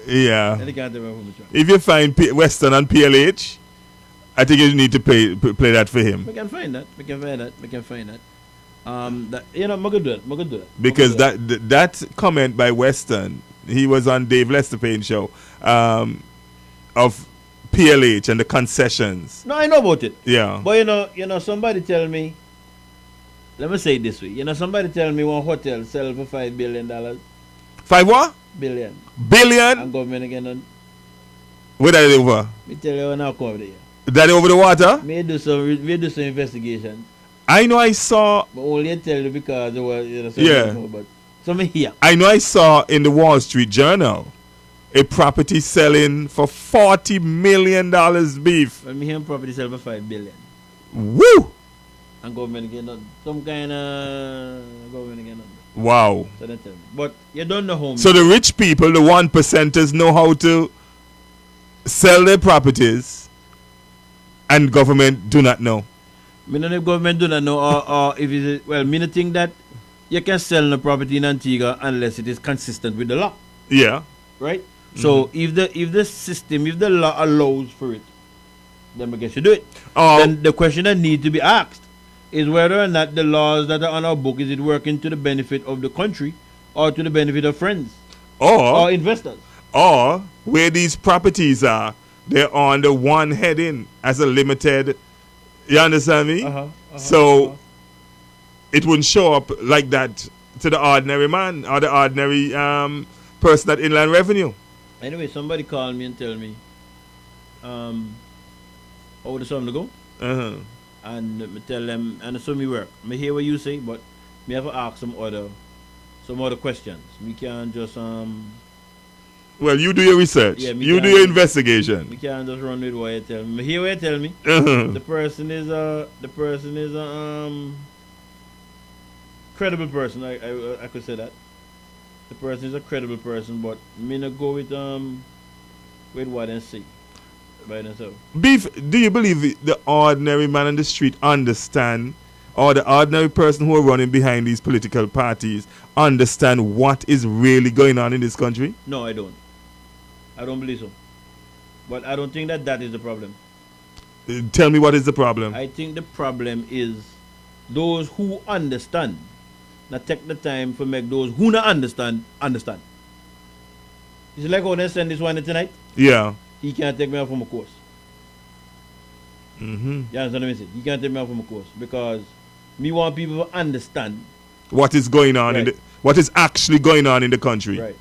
Yeah. Then they can't take me off from a track. If you find Western and PLH, I think you need to play that for him. We can find that. That, you know, I'm gonna do that. Because that comment by Western, he was on Dave Lestapane show, of PLH and the concessions. No, I know about it. Yeah. But you know, somebody tell me. Let me say it this way. You know, somebody tell me one hotel sell for $5 billion. 5 what? Billion. Billion? And government again on. Where that over? Me tell you when I come over there. That over the water? Me do some investigation. I know I saw. But only tell you because there was yeah. So me here. I know I saw in the Wall Street Journal a property selling for $40 million beef. When me hear property sell for $5 billion. Woo! And government again on some kind of government again on. Wow. So don't tell me. But you don't know how. So the rich people, the 1%ers, know how to sell their properties, and government do not know. Me know if government do not know, or if it is, well, me not think that you can sell the property in Antigua unless it is consistent with the law. Yeah. Right. Mm-hmm. So if the law allows for it, then I guess you do it. Then the question that needs to be asked is whether or not the laws that are on our book, is it working to the benefit of the country or to the benefit of friends or investors? Or where these properties are, they're on the one heading as a limited. You understand me? So it wouldn't show up like that to the ordinary man or the ordinary person at Inland Revenue. Anyway, somebody called me and tell me how the sum to go. And me tell them, and so me work. Me hear what you say, but me have to ask some other questions. We can't just Well, you do your research. Yeah, You do your investigation. We can't just run with what you tell me. Here, what you tell me. Uh-huh. The person is a credible person. I could say that. The person is a credible person, but me not go with what and see by themselves. Beef, do you believe the ordinary man on the street understand, or the ordinary person who are running behind these political parties understand what is really going on in this country? No, I don't. I don't believe so. But I don't think that is the problem. Tell me what is the problem. I think the problem is those who understand. Now take the time to make those who not understand. It's like how they send this one tonight. Yeah. He can't take me off from a course. Mm-hmm. You understand what I mean? He can't take me off from a course because me want people to understand what is going on right. what is actually going on in the country. Right.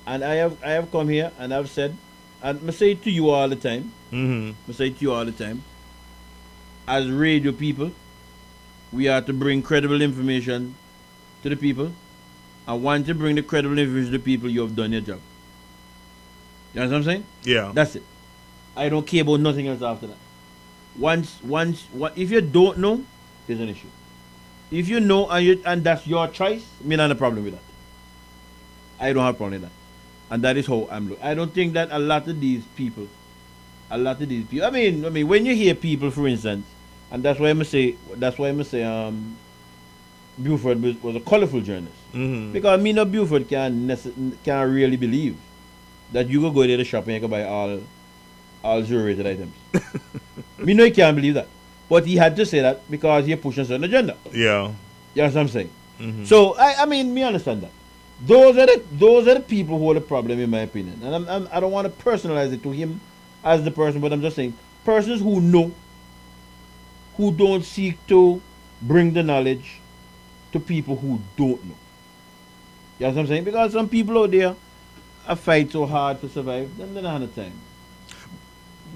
And I have come here and I've said, and I say it to you all the time. Mm-hmm. I say it to you all the time. As radio people, we are to bring credible information to the people. And once you bring the credible information to the people, you have done your job. You understand what I'm saying? Yeah. That's it. I don't care about nothing else after that. If you don't know, there's an issue. If you know and that's your choice, me not a problem with that. I don't have a problem with that. And that is how I'm looking. I don't think that a lot of these people, I mean, when you hear people, for instance, and that's why I'm say, Buford was a colorful journalist. Mm-hmm. Because me no Buford can't really believe that you go there to shop and you can buy all zero-rated items. Me no, he can't believe that. But he had to say that because he pushing a certain agenda. Yeah. You know what I'm saying? Mm-hmm. So I mean, me understand that. Those are the people who are the problem, in my opinion. And I don't want to personalize it to him as the person, but I'm just saying persons who know, who don't seek to bring the knowledge to people who don't know. You know what I'm saying? Because some people out there fight so hard to survive, then they don't have the time.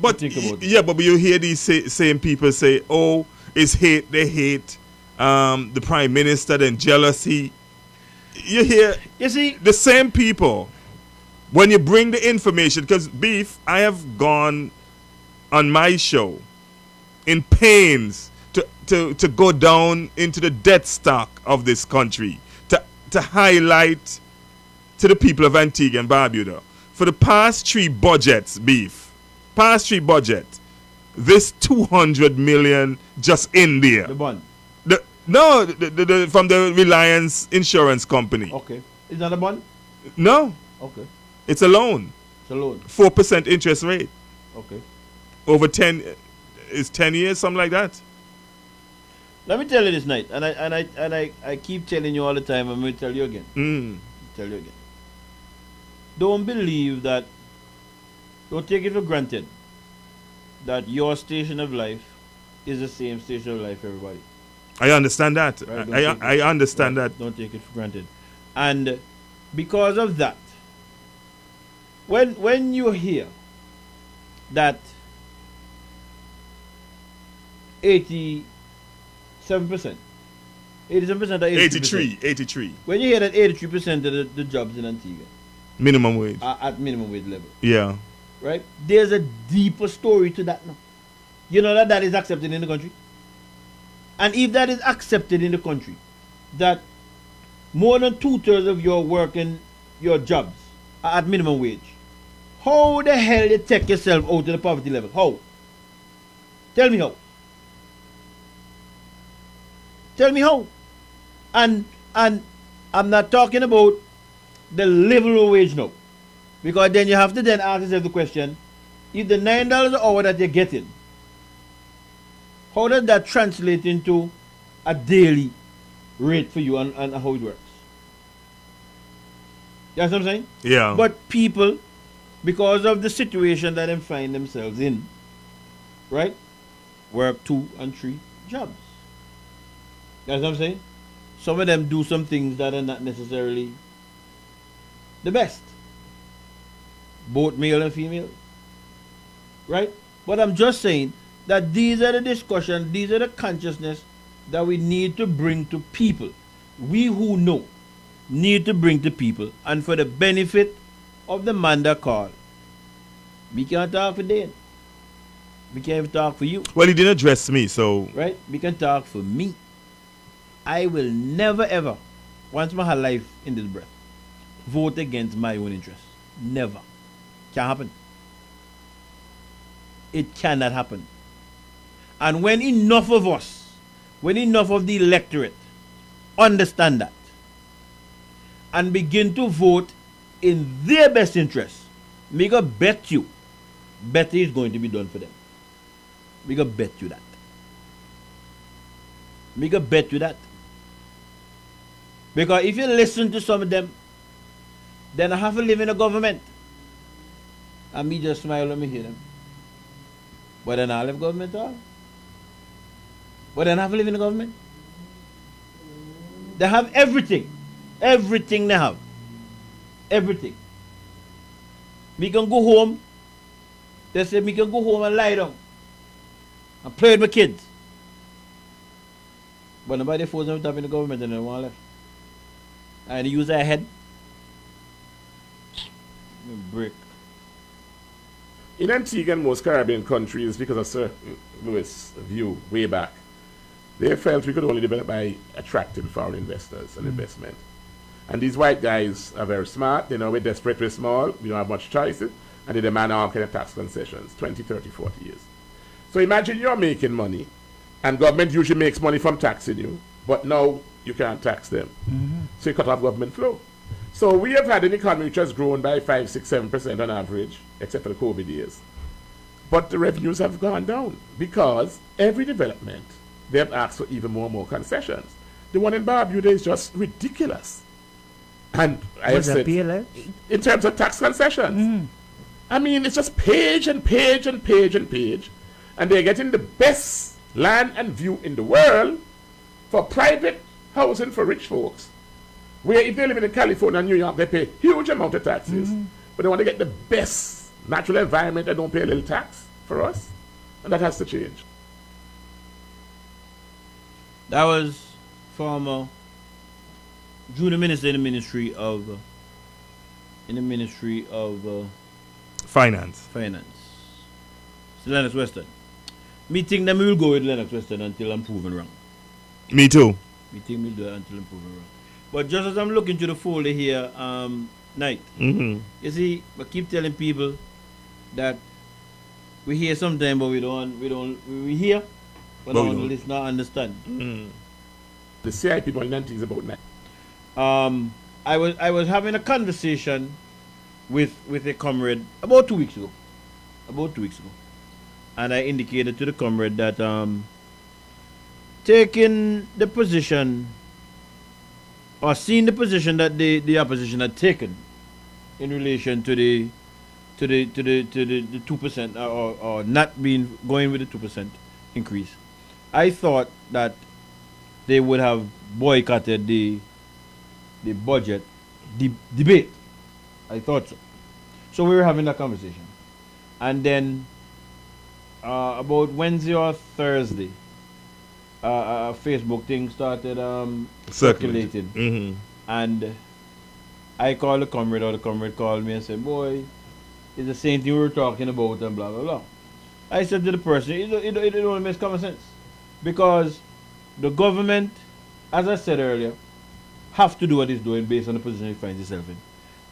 But but you hear these same people say, "Oh, it's hate. They hate the prime minister, then jealousy." You see, the same people. When you bring the information, because Beef, I have gone on my show in pains to go down into the debt stock of this country to highlight to the people of Antigua and Barbuda for the past 3 budgets, Beef. Past 3 budget, this 200 million just in there. The bond. The from the Reliance Insurance Company. Okay. Is that a bond? No. Okay. It's a loan. It's a loan. 4% interest rate. Okay. Over 10 years, something like that. Let me tell you this night, and I keep telling you all the time. I'm going to tell you again. Tell you again. Don't believe that. Don't take it for granted that your station of life is the same station of life for everybody. I understand that. Right? I understand that. Don't take it for granted. And because of that, when you hear that 87%, 83%, 83. When you hear that 83% of the jobs in Antigua minimum wage are at minimum wage level. Yeah. Right? There's a deeper story to that now. You know that is accepted in the country? And if that is accepted in the country, that more than 2/3 of your jobs are at minimum wage, how the hell you take yourself out to the poverty level? How? Tell me how. Tell me how. And I'm not talking about the livable wage now. Because then you have to then ask yourself the question, if the $9 an hour that you're getting, how does that translate into a daily rate for you and how it works? You know what I'm saying? Yeah. But people, because of the situation that they find themselves in, right, work 2 and 3 jobs. You know what I'm saying? Some of them do some things that are not necessarily the best. Both male and female. Right? But I'm just saying that these are the discussions, these are the consciousness that we need to bring to people. We who know need to bring to people, and for the benefit of the man that called. We can't talk for Dan. We can't even talk for you. Well, he didn't address me, so... Right? We can talk for me. I will never ever, once my whole life in this breath, vote against my own interests. Never. Can't happen. It cannot happen. And when enough of us, when enough of the electorate understand that and begin to vote in their best interest, me go bet you better is going to be done for them. Me go bet you that. Me go bet you that. Because if you listen to some of them, then I have to live in a government. And me just smile when me hear them. But then I live government all. But then I have to live in the government. They have everything. Everything they have. Everything. Me can go home. They say me can go home and lie down. And play with my kids. But nobody forces them to have in the government and they want left. And they use their head. Brick. In Antigua and most Caribbean countries, because of Sir Lewis' view way back, they felt we could only develop by attracting foreign investors and investment. And these white guys are very smart. They know we're desperate, we're small, we don't have much choices, and they demand all kind of tax concessions, 20, 30, 40 years. So imagine you're making money, and government usually makes money from taxing you, but now you can't tax them. So you cut off government flow. So we have had an economy which has grown by 5, 6, 7% on average, except for the COVID years. But the revenues have gone down because every development, they have asked for even more and more concessions. The one in Barbuda is just ridiculous. And I have said, in terms of tax concessions, I mean, it's just page and page and page and page. And they're getting the best land and view in the world for private housing for rich folks. Where if they live in California and New York, they pay huge amount of taxes. But they want to get the best natural environment and don't pay a little tax for us. And that has to change. That was former junior minister in the Ministry of Finance. It's Lennox Western. Me think that we will go with Lennox Western until I'm proven wrong. Me too. Me think we'll do that until I'm proven wrong. But just as I'm looking to the folder here, Night, you see, I keep telling people that we hear sometimes, but we hear, but don't listen or understand. The CI people in things about that. I was having a conversation with a comrade about 2 weeks ago. And I indicated to the comrade that taking the position or seeing the position that the opposition had taken in relation to the 2% or not going with the 2% increase, I thought that they would have boycotted the budget debate. I thought so. So we were having that conversation, and then about Wednesday or Thursday, a Facebook thing started circulating, and I called the comrade, or the comrade called me and said, "Boy, it's the same thing we were talking about," and blah blah blah. I said to the person, it don't make common sense, because the government, as I said earlier, have to do what it's doing based on the position it finds itself in.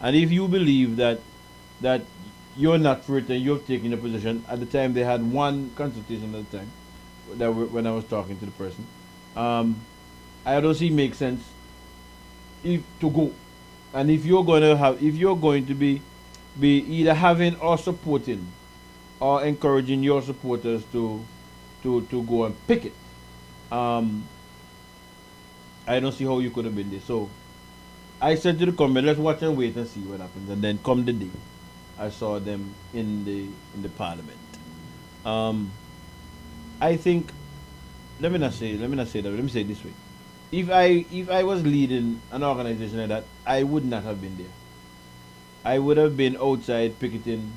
And if you believe that you're not for it and you've taken a position, at the time they had one consultation at the time when I was talking to the person, I don't see it make sense to go. And if you're going to be either having or supporting or encouraging your supporters to go and pick it, I don't see how you could have been there. So I said to the comrade, let's watch and wait and see what happens. And then come the day, I saw them in the parliament. I think, let me say it this way. If I was leading an organization like that, I would not have been there. I would have been outside picketing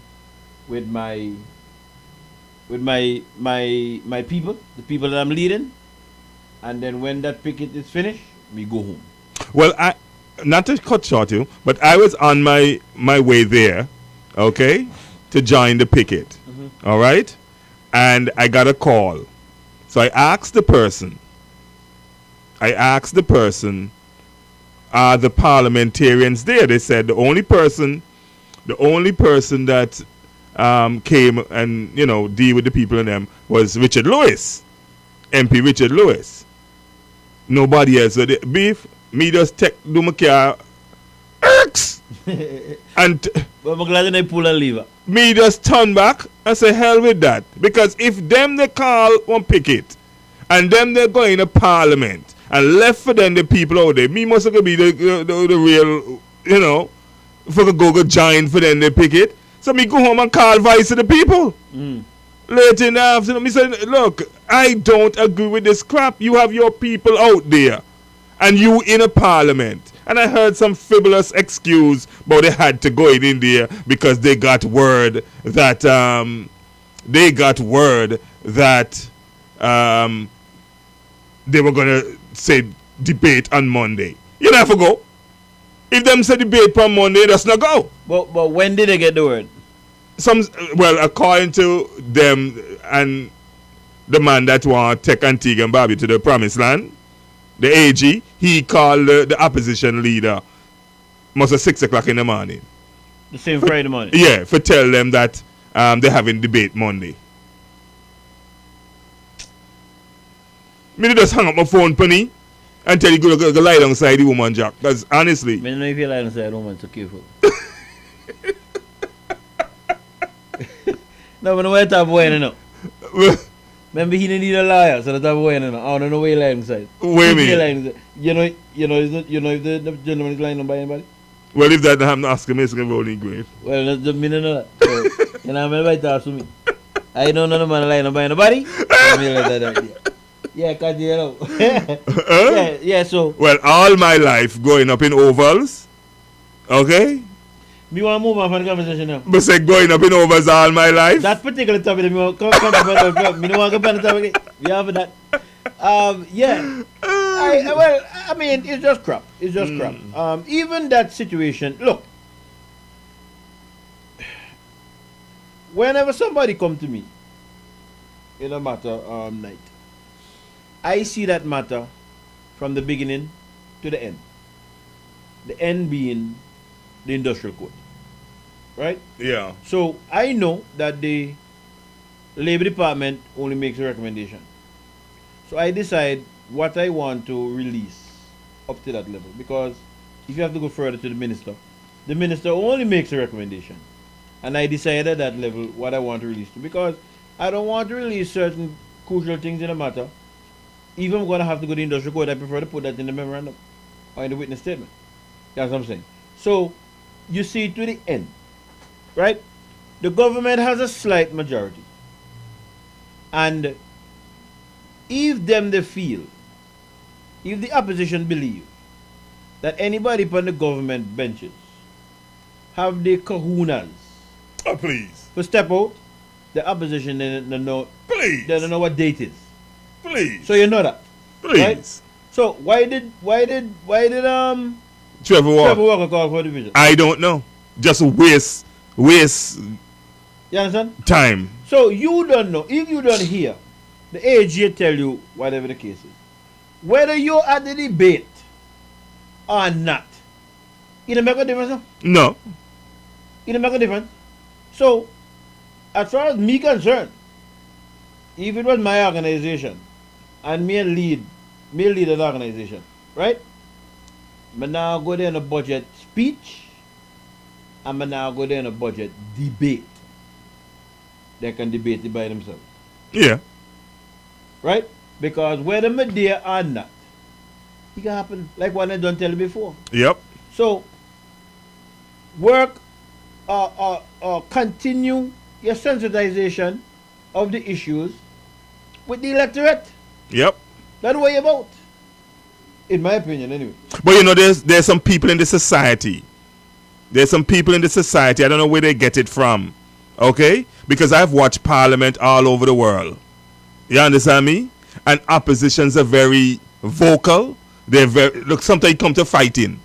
with my people, the people that I'm leading, and then when that picket is finished, we go home. Well, not to cut short you, but I was on my way there, okay, to join the picket. All right? And I got a call. So I asked the person, are the parliamentarians there? They said the only person that came and, deal with the people and them was Richard Lewis, MP Richard Lewis. Nobody else. So the beef, me just do my car, and but I'm glad they pull a lever. Me just turn back and say hell with that. Because if them they call one picket, and them they go in the parliament, and left for them the people out there, me must be the real, for the go giant for them they picket. So me go home and call vice to the people. Late in the afternoon, me say, look, I don't agree with this crap. You have your people out there, and you in a parliament. And I heard some frivolous excuse, but they had to go in there because they got word that they were gonna say debate on Monday. You never go. If them say debate on Monday, that's not go. But when did they get the word? According to them and the man that want to take Antigua and Barbuda to the promised land, the AG, he called the opposition leader must have 6 o'clock in the morning. The same Friday morning? Yeah, for tell them that they're having debate Monday. Me just hang up my phone, Penny, and tell you go lie alongside the woman, Jack. Because honestly... I don't know if you lie alongside the woman, so careful. No, but no way to avoid it, no. Remember, he didn't need a liar, so that's avoid it, no. I don't know where you're lying inside. Wait a minute. You know if the gentleman is lying on by anybody? Well, if that I'm not asking me, it's going to be only grave. Well, that's the meaning of that. So, you know, I'm going to ask me. I don't know no man lying on by anybody. Yeah, because you know. Yeah, so. Well, all my life growing up in ovals, okay? Me want to move on from the conversation now. But say growing up in ovals all my life? That particular topic, me want to come to me don't want to go on the topic. We have that. Yeah. I mean, it's just crap. It's just crap. Even that situation, look. Whenever somebody come to me in a matter night, I see that matter from the beginning to the end. The end being the industrial code. Right? Yeah. So I know that the Labor Department only makes a recommendation. So I decide what I want to release up to that level. Because if you have to go further to the minister only makes a recommendation. And I decide at that level what I want to release to. Because I don't want to release certain crucial things in a matter. Even if I'm going to have to go to the industrial code, I prefer to put that in the memorandum or in the witness statement. That's what I'm saying. So, you see to the end, right? The government has a slight majority. And if they feel, if the opposition believe that anybody upon the government benches have the kahunas please. to step out, the opposition they don't know. Please. They don't know what date is. Please. So you know that. Please. Right? So why did Trevor Walker call for division? I don't know. Just waste you understand? Time. So you don't know. If you don't hear the AG tell you whatever the case is, whether you're at the debate or not, it don't make a difference. No. It don't make a difference. So as far as me concerned, if it was my organization and me lead an organization, right? But now go there in a budget speech and now go there in a budget debate. They can debate it by themselves. Yeah. Right? Because whether I'm there or not, it can happen like what I done tell you before. Yep. So work continue your sensitization of the issues with the electorate. Yep. That's what you're about. In my opinion, anyway. But you know, there's some people in the society. There's some people in the society, I don't know where they get it from. Okay? Because I've watched Parliament all over the world. You understand me? And oppositions are very vocal. They're very, look, sometimes you come to fighting.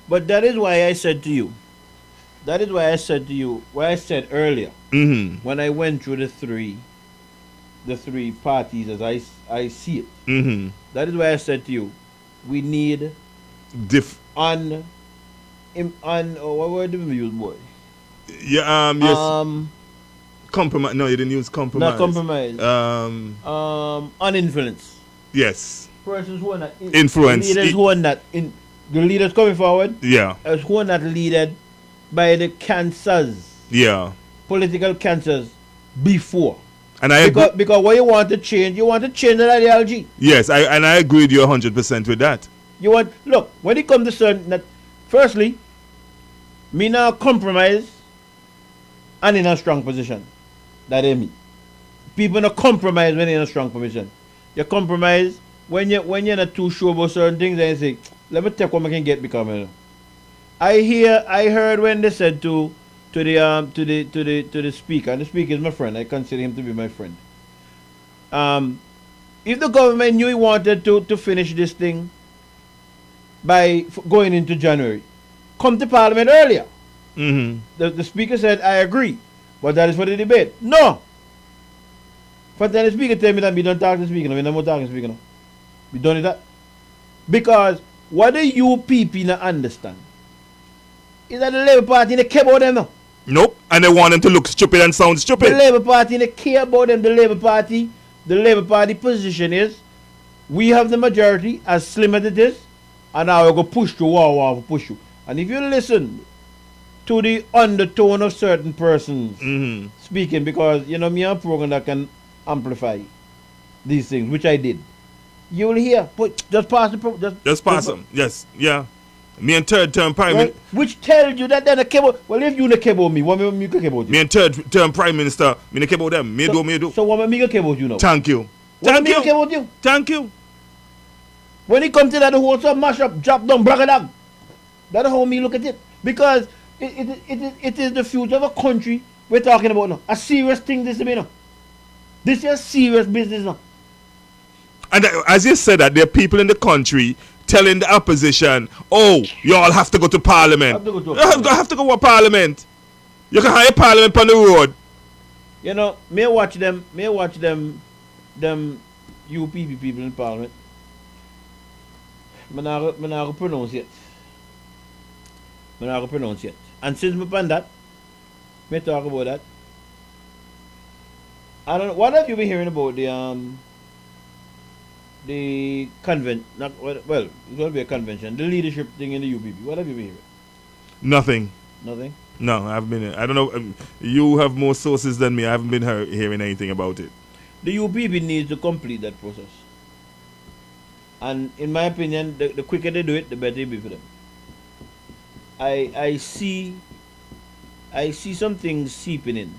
But that is why I said to you. That is why I said to you what I said earlier when I went through the three parties as I see it. That is why I said to you, we need what word did we use, boy? Yeah, yes. Compromise. No, you didn't use compromise. Not compromise. Uninfluence. Yes. Persons who are not influence. Leaders who are not the leaders coming forward. Yeah. Who are not led by the cancers. Yeah. Political cancers before. And I because what you want to change that ideology. Yes, I agree with you 100% with that. You want look when it comes to certain that. Firstly, me now compromise and in a strong position. That is me. People not compromise when they're in a strong position. You compromise when you're not too sure about certain things and you say, let me take what I can get because I heard when they said to the speaker, and the speaker is my friend, I consider him to be my friend. If the government knew he wanted to finish this thing by going into January, come to Parliament earlier. The speaker said, I agree, but that is for the debate. No. But then the speaker tell me that we don't talk to the speaker, we don't more talk to the speaker. We done that. Because what the UPP not understand is that the Labour Party, they care about them now. Nope. And they want them to look stupid and sound stupid. The Labour Party, they care about them. The Labour Party position is, we have the majority, as slim as it is, and now we're going to push through, wow, push you. And if you listen to the undertone of certain persons speaking, because, you know, me have a program that can amplify these things, which I did. You will hear, but just pass the just pass them. Yes, yeah. Me and third term prime minister. Which tells you that they're not care about. Well, if you not care about me, what me care about you? Me and third term prime minister, me not care about them. Me do. So what me care about you now? Thank you. What me care about you? Thank you. When it comes to that, the whole stuff mash up, drop down, brag dog. That's how me look at it. Because it is the future of a country we're talking about now. A serious thing this is now. This is serious business now. And as you said that, there are people in the country telling the opposition, oh, you all have to go to Parliament. You have to go to Parliament. You can hire Parliament on the road. You know, may watch them UPP people in Parliament. I'm not pronounce it. And since me pan that, me talk about that. I don't know, what have you been hearing about the convent? Well, it's going to be a convention. The leadership thing in the UPP. What have you been hearing? Nothing. Nothing? No, I've been. I don't know. You have more sources than me. I haven't been hearing anything about it. The UPP needs to complete that process. And in my opinion, the quicker they do it, the better it will be for them. I see some things seeping in.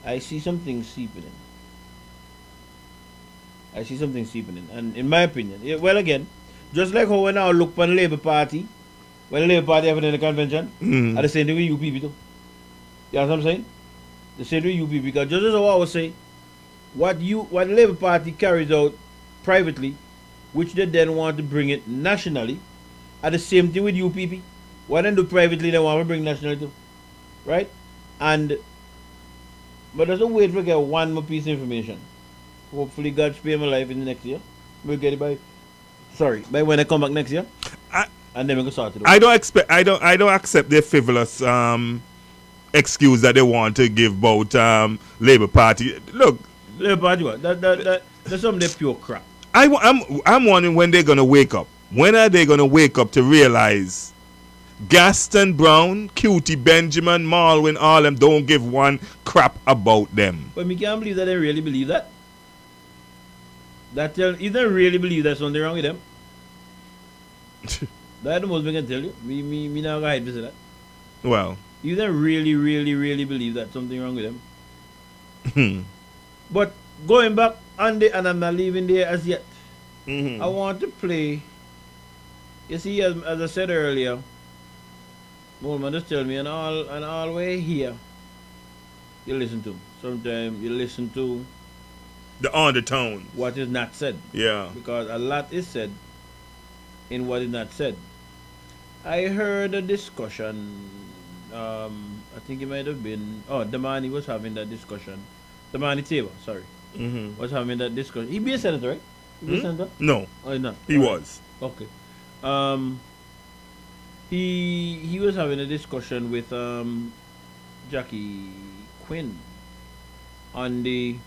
And in my opinion, well, again, just like how when I look for the Labour Party, when the Labour Party having a convention, at the same thing with UPP too. You know what I'm saying? The same with UPP, because just as I always say, what the Labour Party carries out privately, which they then want to bring it nationally, are the same thing with UPP. What they do privately, they want to bring nationally too. Right? But there's a way to get one more piece of information. Hopefully God spare my life in the next year. We'll get it by when I come back next year. And then we can start it. I don't accept their frivolous excuse that they want to give about Labour Party. Look, Labour Party what? That's some of their pure crap. I'm wondering when they're gonna wake up. When are they gonna wake up to realize Gaston Brown, Cutie Benjamin, Malwin, all them don't give one crap about them. But me can't believe that they really believe that. If they really believe there's something wrong with them. That's the most we can tell you. Me not gonna hide this that. Well. If they really, really, really believe that something wrong with them. But going back on and I'm not leaving there as yet. I want to play. You see, as I said earlier, Molman just tell me and all way here. You listen to. Sometimes you listen to the undertones. What is not said. Yeah. Because a lot is said in what is not said. I heard a discussion. I think it might have been. Oh, Damani was having that discussion. Damani Tabor, sorry, was having that discussion. He be a senator, right? He be a senator? No. Oh, not. He was. Okay. He was having a discussion with Jackie Quinn on the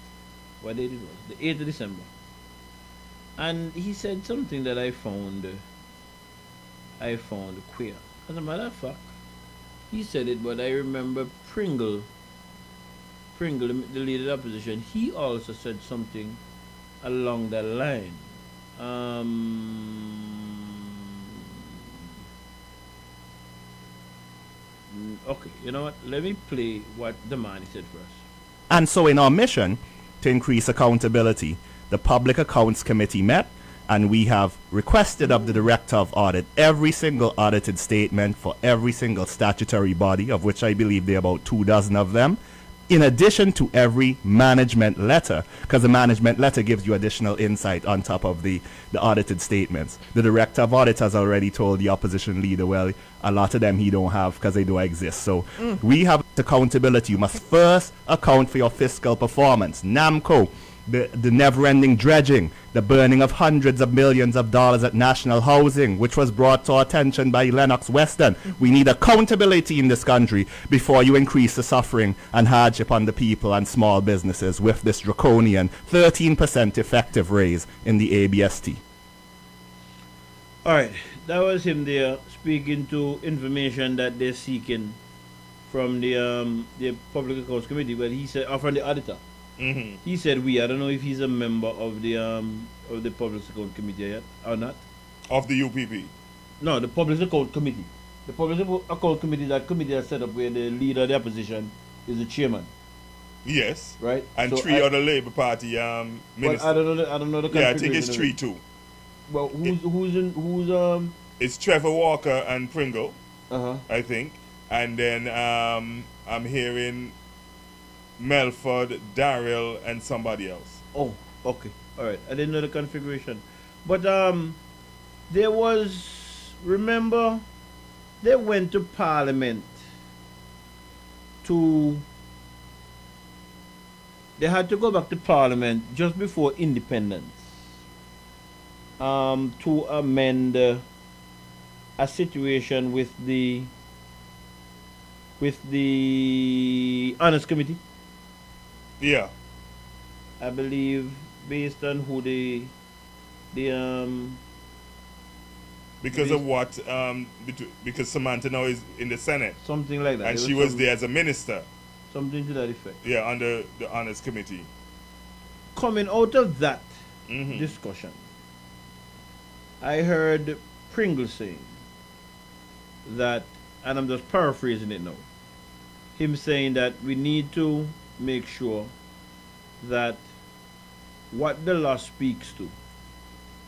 what date it was, the 8th of December, and he said something that I found queer. As a matter of fact, he said it, but I remember Pringle, the leader of the opposition, he also said something along that line. Okay, you know what? Let me play what the man said for us. And so in our mission to increase accountability, the Public Accounts Committee met, and we have requested of the Director of Audit every single audited statement for every single statutory body, of which I believe there are about 24 of them, in addition to every management letter, because the management letter gives you additional insight on top of the audited statements. The Director of Audit has already told the opposition leader, well, a lot of them he don't have because they don't exist. So we have accountability. You must first account for your fiscal performance. NAMCO, the never-ending dredging, the burning of hundreds of millions of dollars at national housing, which was brought to our attention by Lennox Western. We need accountability in this country before you increase the suffering and hardship on the people and small businesses with this draconian 13% effective raise in the ABST. All right, that was him there speaking to information that they're seeking from the Public Accounts Committee. But he said, from the auditor. He said I don't know if he's a member of the Public Account Committee yet or not. Of the UPP? No, the Public Account Committee. The Public Account Committee, that committee that's set up where the leader of the opposition is the chairman. Yes. Right? And So 3 other Labour Party ministers. Well, I don't know the Yeah, I think it's 3 too. Well, who's It's Trevor Walker and Pringle, I think. And then I'm hearing Melford, Darrell, and somebody else. Oh, okay. All right. I didn't know the configuration. But there was, remember, they went to Parliament they had to go back to Parliament just before independence to amend a situation with the Honors Committee. Yeah. I believe based on who because of what? Because Samantha now is in the Senate. Something like that. And she was there as a minister. Something to that effect. Yeah, under the Honors Committee. Coming out of that discussion, I heard Pringle saying that, and I'm just paraphrasing it now, him saying that we need to make sure that what the law speaks to,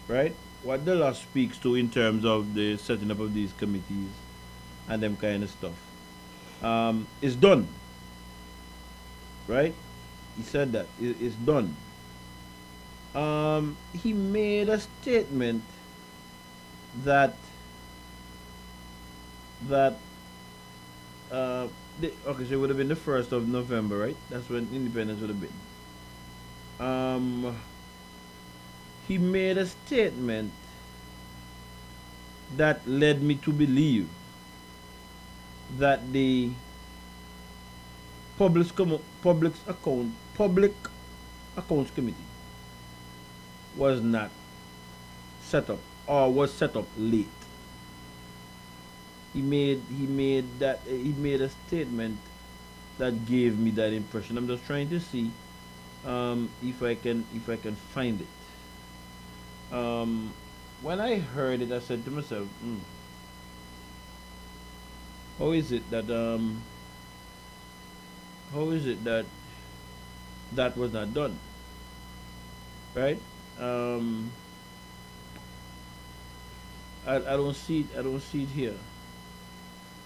right? What the law speaks to in terms of the setting up of these committees and them kind of stuff is done, right? He said that it's done. He made a statement that okay, so it would have been the 1st of November, right? That's when independence would have been. He made a statement that led me to believe that the Public Accounts Committee was not set up, or was set up late. He made a statement that gave me that impression. I'm just trying to see if I can find it. When I heard it, I said to myself, how is it that that was not done? Right? I don't see it here.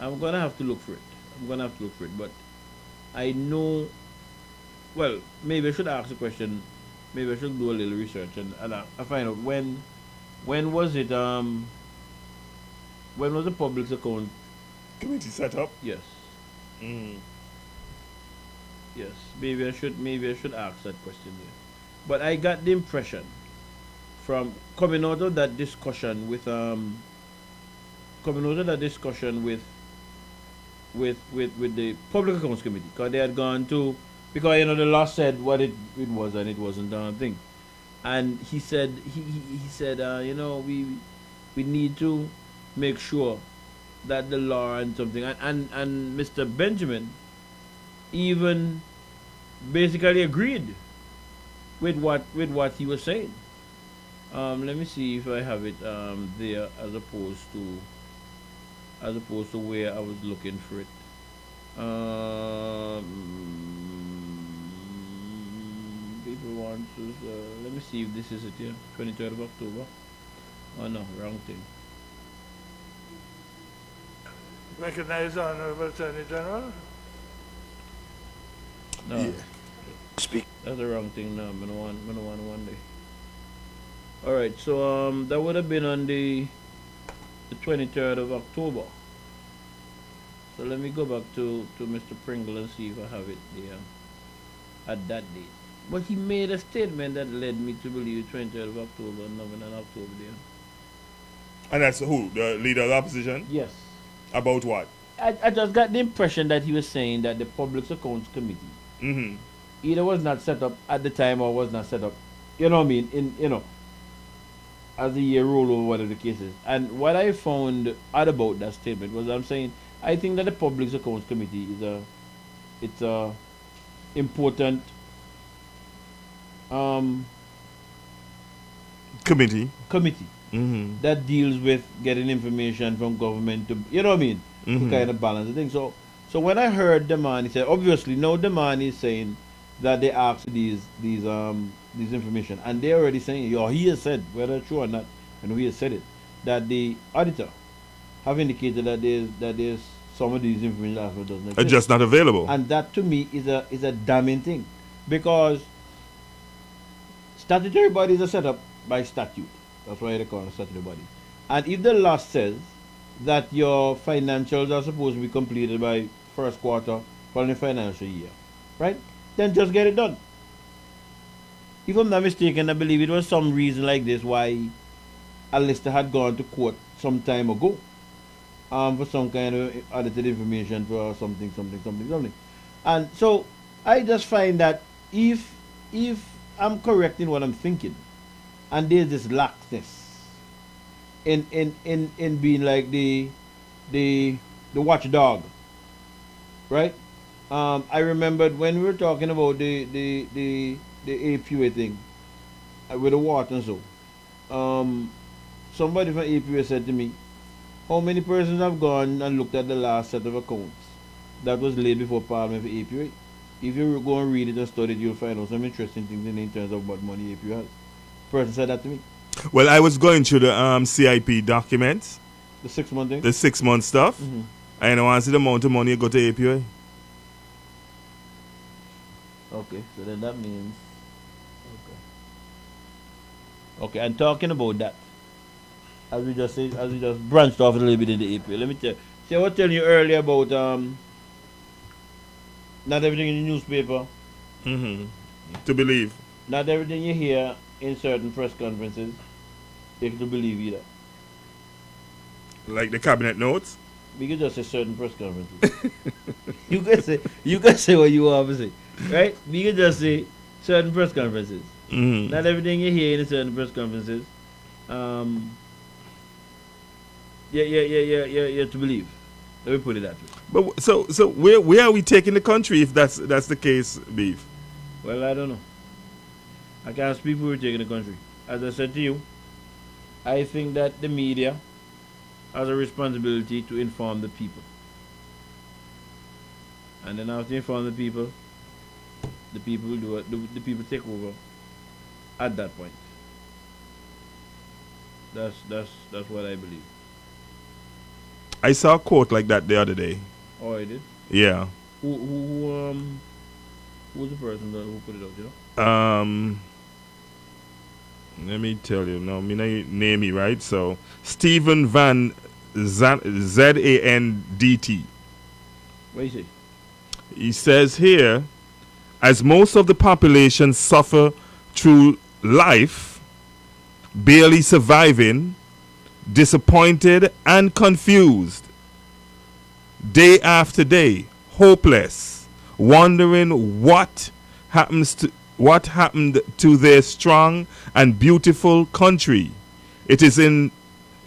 I'm gonna have to look for it. But I know. Well, maybe I should ask the question. Maybe I should do a little research and I find out when was it when was the public account committee set up? Yes. Mm. Yes. Maybe I should ask that question there. But I got the impression from coming out of that discussion with the public accounts committee, because they had gone to, because the law said what it was, and it wasn't a thing. And he said we need to make sure that the law and something, and Mr. Benjamin even basically agreed with what he was saying. Let me see if I have it there, as opposed to where I was looking for it. People want to. Let me see if this is it here. 23rd of October. Oh no, wrong thing. Recognize the Honorable Attorney General. No. Yeah. Speak. That's the wrong thing now. I don't want one day. Alright, so that would have been on the 23rd of October. So let me go back to Mr. Pringle and see if I have it there at that date. But he made a statement that led me to believe 23rd of October, November and October there. And that's who? The leader of the opposition? Yes. About what? I just got the impression that he was saying that the Public Accounts Committee either was not set up at the time or was not set up, you know what I mean, as the year rolled over, whatever the case is. And what I found odd about that statement was, I'm saying, I think that the Public Accounts Committee is a important committee that deals with getting information from government to, you know what I mean, to kind of balance the thing. So when I heard the man, he said, obviously, no, the man is saying that they asked these information, and they're already saying, he has said, whether true or not, and he has said it, that the auditor have indicated that there's some of these information that doesn't exist. Just not available. And that to me is a damning thing, because statutory bodies are set up by statute. That's why they call it a statutory body. And if the law says that your financials are supposed to be completed by first quarter following financial year, right? Then just get it done. If I'm not mistaken, I believe it was some reason like this why Alistair had gone to court some time ago for some kind of audited information for something. And so I just find that if I'm correct in what I'm thinking, and there's this laxness in being like the watchdog, right? I remembered when we were talking about the APUA thing with the water and so. Somebody from APUA said to me, how many persons have gone and looked at the last set of accounts that was laid before Parliament for APUA? If you go and read it and study it, you'll find out some interesting things in terms of what money APUA has. Person said that to me. Well, I was going through the CIP documents. The 6 month thing? The 6 month stuff. And I want to see the amount of money you go to APUA. Okay, so then that means... Okay, and talking about that, as we just branched off a little bit in the APUA, let me tell you. See, I was telling you earlier about not everything in the newspaper. To believe. Not everything you hear in certain press conferences, take to believe either. Like the cabinet notes? We could just say certain press conferences. you can say what you want to say, right? We could just say certain press conferences. Not everything you hear in certain press conferences. Yeah, to believe. Let me put it that way. But so where are we taking the country if that's the case, Beef? Well, I don't know. I can't speak for where we're taking the country. As I said to you, I think that the media has a responsibility to inform the people. And then after inform the people will do it. The people take over at that point. That's what I believe. I saw a quote like that the other day. Oh, I did? Yeah. Who's the person who put it out, you know? Let me tell you. No, me not name me, right? So, Stephen Van Zandt. What is it? He says here, as most of the population suffer through life, barely surviving, disappointed and confused, day after day, hopeless, wondering what happened to their strong and beautiful country. It is in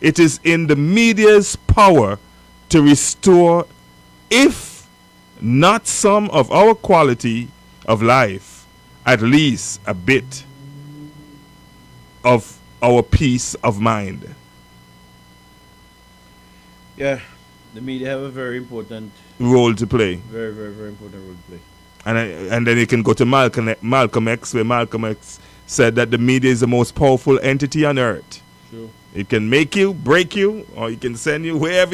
the media's power to restore, if not some of our quality of life, at least a bit of our peace of mind. Yeah, the media have a very important role to play. Very, very, very important role to play. And then you can go to Malcolm X, where Malcolm X said that the media is the most powerful entity on earth. True. It can make you, break you, or it can send you wherever